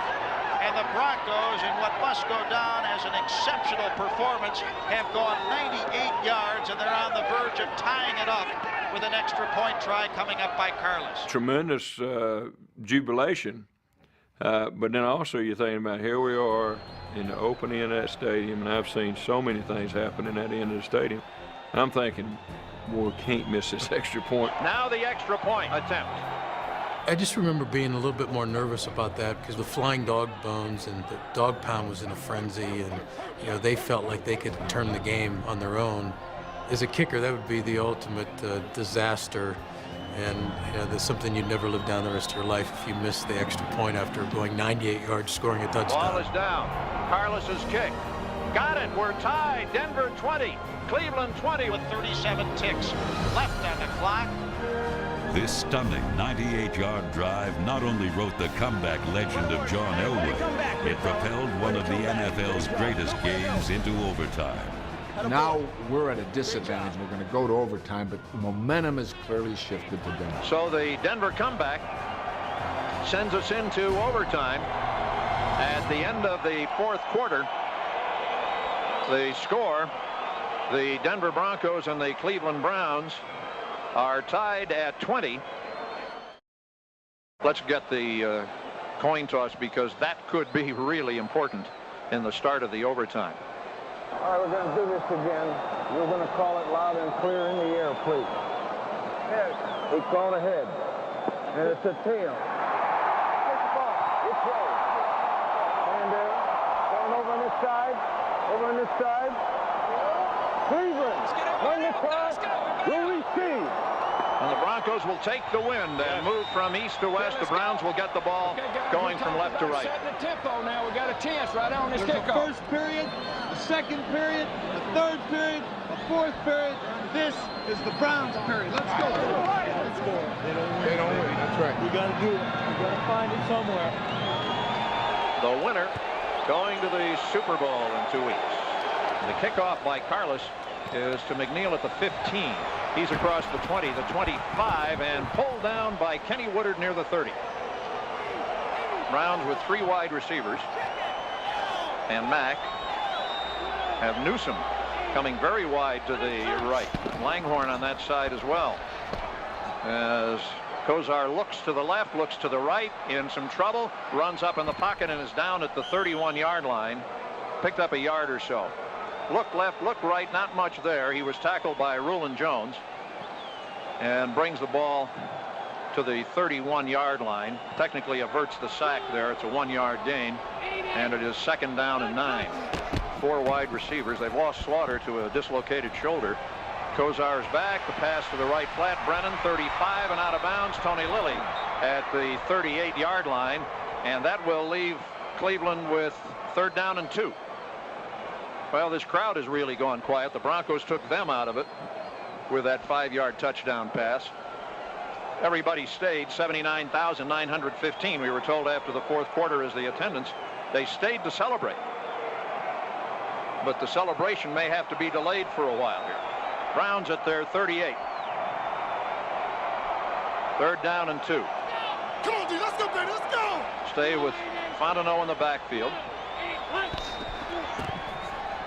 And the Broncos, in what must go down as an exceptional performance, have gone 98 yards, and they're on the verge of tying it up with an extra point try coming up by Carlos. Tremendous jubilation, but then also you're thinking about here we are in the opening of that stadium, and I've seen so many things happen in that end of the stadium. And I'm thinking, boy, we can't miss this extra point. Now the extra point attempt. I just remember being a little bit more nervous about that because the flying dog bones and the dog pound was in a frenzy, and you know they felt like they could turn the game on their own. As a kicker, that would be the ultimate disaster, and you know, there's something you'd never live down the rest of your life if you missed the extra point after going 98 yards, scoring a touchdown. Ball is down. Carlos's kick. Got it. We're tied. Denver 20. Cleveland 20 with 37 ticks left on the clock. This stunning 98-yard drive not only wrote the comeback legend of John Elway, it propelled one of the NFL's greatest games into overtime. Now we're at a disadvantage. We're going to go to overtime, but the momentum has clearly shifted to Denver. So the Denver comeback sends us into overtime. At the end of the fourth quarter, the score, the Denver Broncos and the Cleveland Browns are tied at 20. Let's get the coin toss, because that could be really important in the start of the overtime. All right, we're going to do this again. We're going to call it loud and clear in the air, please. Head. We call it ahead. And it's a tail. Take the ball. It's roll. And going over on this side. Over on this side. Cleveland. Run the clock. Will receive. And the Broncos will take the wind and move from east to west. The Browns will get the ball going from left to right. Setting the tempo now. We got a chance right on this kickoff. First period, the second period, the third period, the fourth period. This is the Browns period. Let's go. Let's go. They don't win. That's right. We got to do it. We got to find it somewhere. The winner going to the Super Bowl in 2 weeks. And the kickoff by Carlos is to McNeil at the 15. He's across the 20, the 25, and pulled down by Kenny Woodard near the 30. Browns with 3 wide receivers, and Mack have Newsom coming very wide to the right. Langhorne on that side as well. As Kozar looks to the left, looks to the right, in some trouble, runs up in the pocket and is down at the 31-yard line. Picked up a yard or so. Look left, look right, not much there. He was tackled by Rulon Jones and brings the ball to the 31-yard line. Technically averts the sack there. It's a 1-yard gain, and it is 2nd down and 9. 4 wide receivers. They've lost Slaughter to a dislocated shoulder. Kozar's back. The pass to the right flat. Brennan, 35 and out of bounds. Tony Lilly at the 38-yard line, and that will leave Cleveland with 3rd down and 2. Well, this crowd has really gone quiet. The Broncos took them out of it with that 5-yard touchdown pass. Everybody stayed. 79,915, we were told after the fourth quarter, is the attendance. They stayed to celebrate. But the celebration may have to be delayed for a while here. Browns at their 38. 3rd down and 2. Come on, dude. Let's go, baby. Let's go. Stay with Fontenot in the backfield.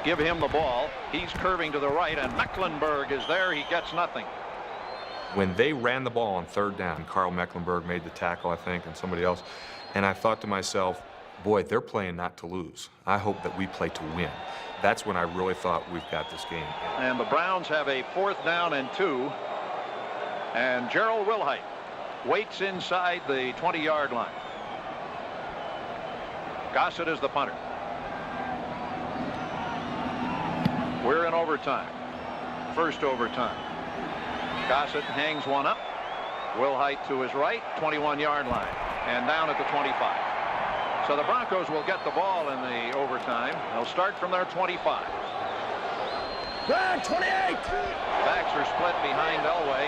Give him the ball. He's curving to the right, and Mecklenburg is there. He gets nothing. When they ran the ball on 3rd down, Carl Mecklenburg made the tackle, I think, and somebody else. And I thought to myself, boy, they're playing not to lose. I hope that we play to win. That's when I really thought we've got this game. And the Browns have a 4th down and 2. And Gerald Wilhite waits inside the 20-yard line. Gossett is the punter. We're in overtime. First overtime. Gossett hangs one up. Wilhite to his right, 21-yard line, and down at the 25. So the Broncos will get the ball in the overtime. They'll start from their 25. Run, 28! Backs are split behind Elway.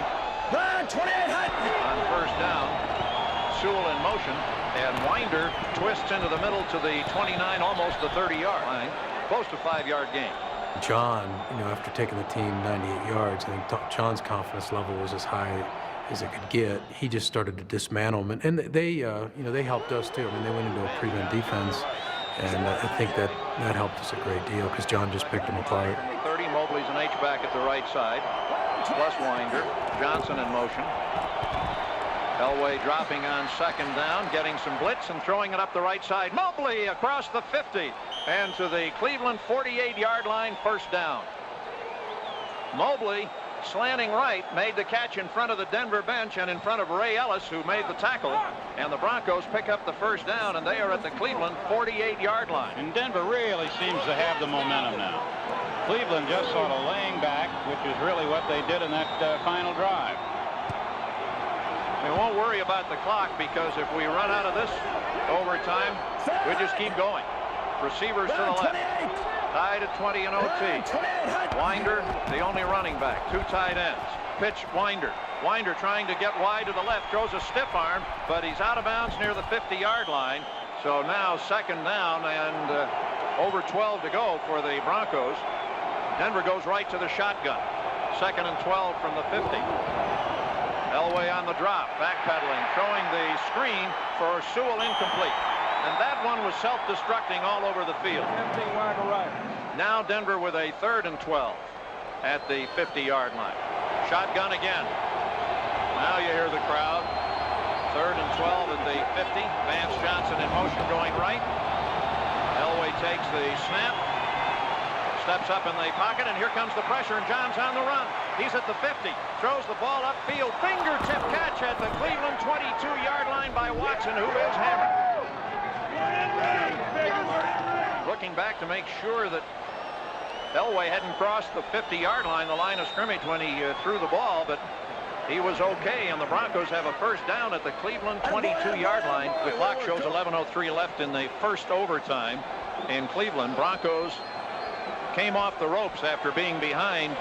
Run, 28, hut! On 1st down, Sewell in motion, and Winder twists into the middle to the 29, almost the 30-yard line. Close to 5-yard gain. John, after taking the team 98 yards, I think John's confidence level was as high as it could get. He just started to dismantle them, and they helped us too. I mean, they went into a prevent defense, and I think that helped us a great deal because John just picked them apart. 30, Mobley's an H-back at the right side, plus Winder. Johnson in motion. Elway dropping on 2nd down, getting some blitz and throwing it up the right side. Mobley across the 50 and to the Cleveland 48-yard line, 1st down. Mobley, slanting right, made the catch in front of the Denver bench and in front of Ray Ellis, who made the tackle. And the Broncos pick up the 1st down, and they are at the Cleveland 48-yard line. And Denver really seems to have the momentum now. Cleveland just sort of laying back, which is really what they did in that final drive. We won't worry about the clock, because if we run out of this overtime, we just keep going. Receivers to the left. Tied at 20 in OT. Winder, the only running back. 2 tight ends. Pitch, Winder. Winder trying to get wide to the left. Throws a stiff arm, but he's out of bounds near the 50-yard line. So now 2nd down and over 12 to go for the Broncos. Denver goes right to the shotgun. 2nd and 12 from the 50. Elway on the drop, backpedaling, throwing the screen for Sewell, incomplete. And that one was self-destructing all over the field. Now Denver with a 3rd and 12 at the 50-yard line. Shotgun again. Now you hear the crowd. 3rd and 12 at the 50. Vance Johnson in motion going right. Elway takes the snap. Steps up in the pocket, and here comes the pressure, and John's on the run. He's at the 50. Throws the ball upfield. Fingertip catch at the Cleveland 22-yard line by Watson, who is hammered. Looking back to make sure that Elway hadn't crossed the 50-yard line, the line of scrimmage, when he threw the ball, but he was okay, and the Broncos have a first down at the Cleveland 22-yard line. The clock shows 11:03 left in the first overtime in Cleveland. Broncos came off the ropes after being behind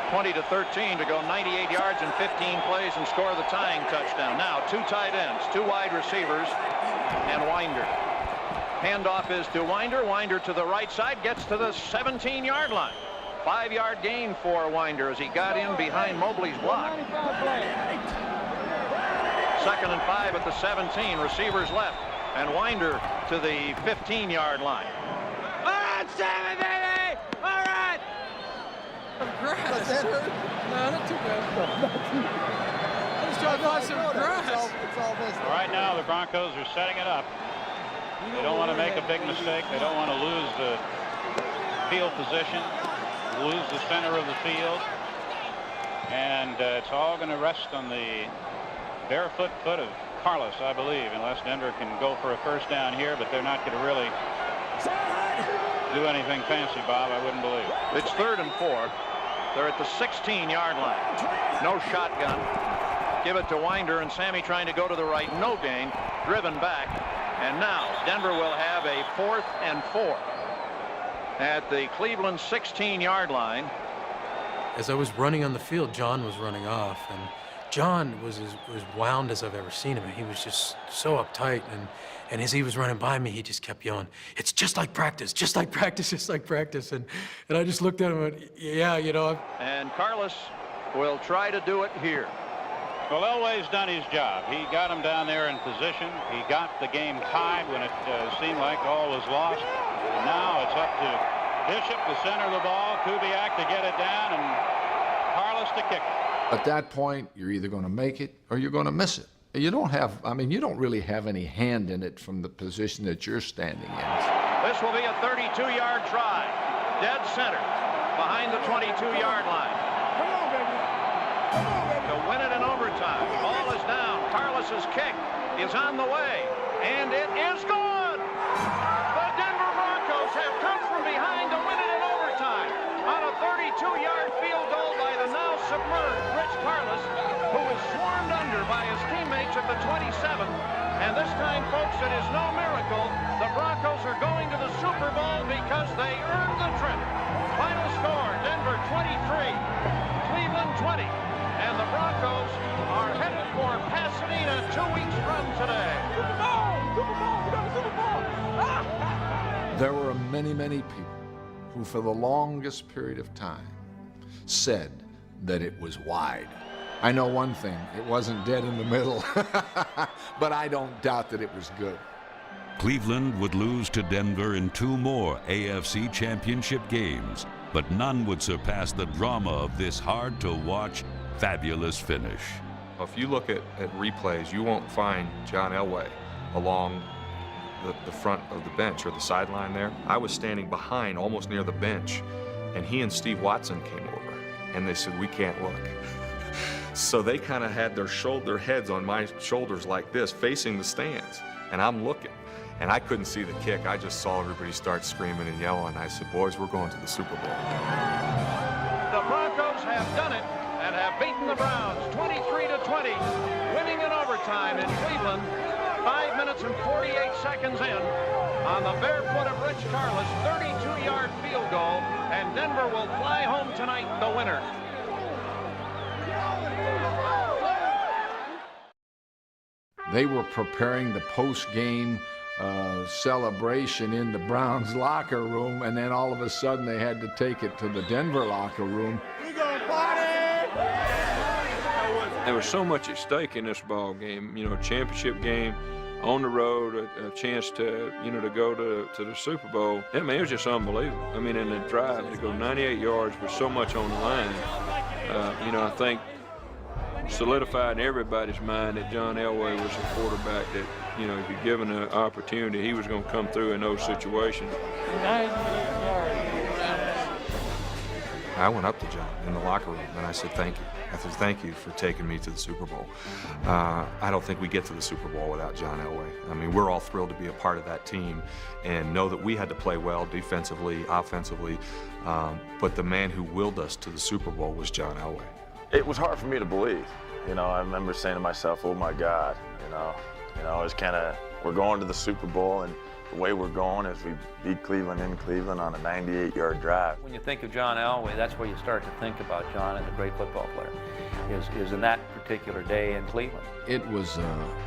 20-13 to go 98 yards in 15 plays and score the tying touchdown. Now 2 tight ends, 2 wide receivers, and Winder. Handoff is to Winder. Winder to the right side, gets to the 17-yard line. 5-yard gain for Winder as he got in behind Mobley's block. 2nd and 5 at the 17. Receivers left, and Winder to the 15-yard line. All right, Sammy, baby! All right! Grass. No, not too bad. I was trying to find some grass. All right, now the Broncos are setting it up. They don't want to make a big mistake. They don't want to lose the field position, lose the center of the field. And it's all going to rest on the barefoot foot of Carlos, I believe, unless Denver can go for a first down here, but they're not going to really do anything fancy, Bob, I wouldn't believe. It's 3rd and 4. They're at the 16-yard line. No shotgun. Give it to Winder, and Sammy trying to go to the right. No gain. Driven back. And now Denver will have a 4th and 4 at the Cleveland 16-yard line. As I was running on the field, John was running off, and John was as wound as I've ever seen him. He was just so uptight, and as he was running by me, he just kept yelling, "It's just like practice, just like practice, just like practice." And I just looked at him and went, yeah, you know. And Carlos will try to do it here. Well, Elway's done his job. He got him down there in position. He got the game tied when it seemed like all was lost. And now it's up to Bishop to center the ball, Kubiak to get it down, and Carlos to kick it. At that point, you're either going to make it or you're going to miss it. You don't have, I mean, you don't really have any hand in it from the position that you're standing in. This will be a 32-yard try. Dead center behind the 22-yard line. Come on, baby. Come on, baby. To win it in overtime. Ball is down. Carlos's kick is on the way, and it is good. The Denver Broncos have come from behind to win it in overtime on a 32-yard field goal by the now submerged Rich Carlos, who is swarmed under by his teammates at the 27. And this time, folks, it is no miracle. The Broncos are going to the Super Bowl because they earned the trip. Final score, Denver 23, Cleveland 20. And the Broncos are headed for Pasadena 2 weeks from today. Super Bowl! Super Bowl! We got a Super Bowl! There were many, many people who for the longest period of time said that it was wide. I know one thing, it wasn't dead in the middle, but I don't doubt that it was good. Cleveland would lose to Denver in 2 more AFC championship games, but none would surpass the drama of this hard-to-watch, fabulous finish. If you look at replays, you won't find John Elway along the front of the bench or the sideline there. I was standing behind, almost near the bench, and he and Steve Watson came over, and they said, "We can't look." So they kind of had their heads on my shoulders like this, facing the stands, and I'm looking. And I couldn't see the kick. I just saw everybody start screaming and yelling. I said, "Boys, we're going to the Super Bowl." The Broncos have done it and have beaten the Browns 23-20, winning in overtime in Cleveland. 5 minutes and 48 seconds in on the barefoot of Rich Carlos, 32-yard field goal, and Denver will fly home tonight the winner. They were preparing the post-game celebration in the Browns locker room, and then all of a sudden they had to take it to the Denver locker room. There was so much at stake in this ball game, you know, a championship game on the road, a chance to, you know, to go to the Super Bowl. I mean, it was just unbelievable. I mean, in the drive to go 98 yards with so much on the line, you know, I think solidified in everybody's mind that John Elway was a quarterback that, you know, if you're given an opportunity, he was going to come through in those situations. I went up to John in the locker room and I said, thank you. I said, thank you for taking me to the Super Bowl. I don't think we get to the Super Bowl without John Elway. I mean, we're all thrilled to be a part of that team and know that we had to play well defensively, offensively, but the man who willed us to the Super Bowl was John Elway. It was hard for me to believe. You know, I remember saying to myself, oh my God, you know, it's kind of, we're going to the Super Bowl, and the way we're going is we beat Cleveland in Cleveland on a 98-yard drive. When you think of John Elway, that's where you start to think about John and the great football player, is in that particular day in Cleveland. It was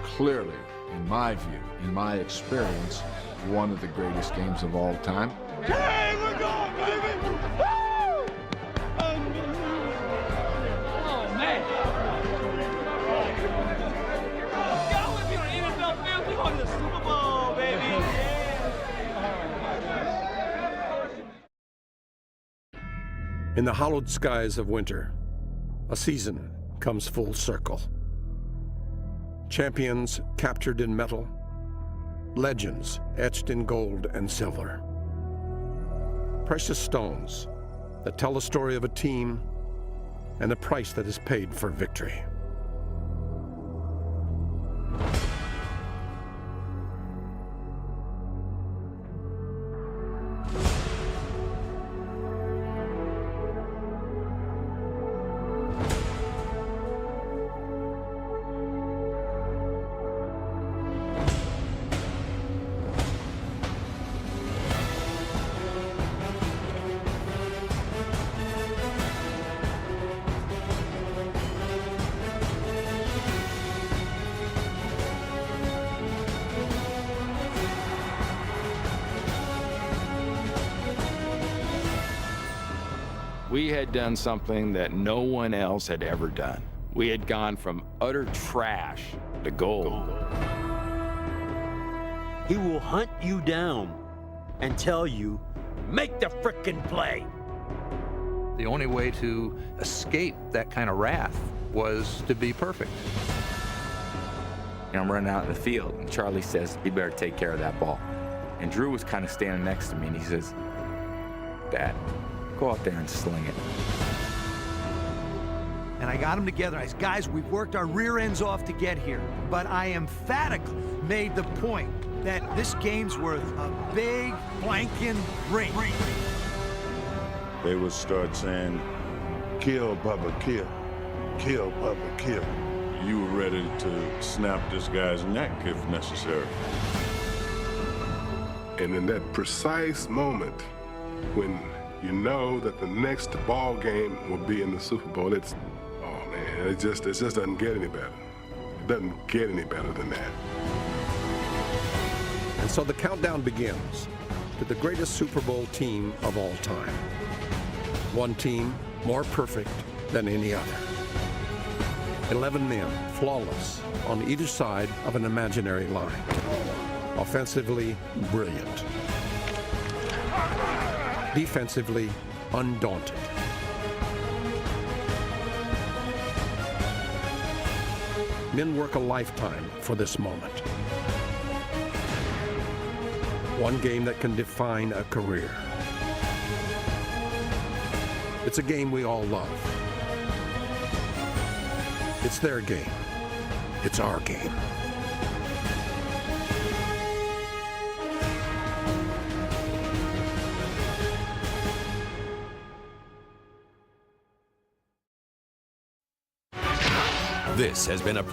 clearly, in my view, in my experience, one of the greatest games of all time. Hey, we're going, baby! Woo! Oh, man. Go with me on NFL field. We're going to the Super Bowl, baby. In the hollowed skies of winter, a season comes full circle. Champions captured in metal, legends etched in gold and silver. Precious stones that tell the story of a team and the price that is paid for victory. We had done something that no one else had ever done. We had gone from utter trash to gold. He will hunt you down and tell you, make the frickin' play. The only way to escape that kind of wrath was to be perfect. I'm running out in the field, and Charlie says, you better take care of that ball. And Drew was kind of standing next to me, and he says, Dad, go out there and sling it. And I got them together. I said, guys, we've worked our rear ends off to get here, but I emphatically made the point that this game's worth a big blanking ring. They would start saying, kill, Bubba, kill. Kill, Bubba, kill. You were ready to snap this guy's neck if necessary. And in that precise moment, when you know that the next ball game will be in the Super Bowl, it's, oh man, it just doesn't get any better. It doesn't get any better than that. And so the countdown begins to the greatest Super Bowl team of all time. One team more perfect than any other. 11 men, flawless, on either side of an imaginary line. Offensively, brilliant. Defensively, undaunted. Men work a lifetime for this moment. One game that can define a career. It's a game we all love. It's their game. It's our game. This has been a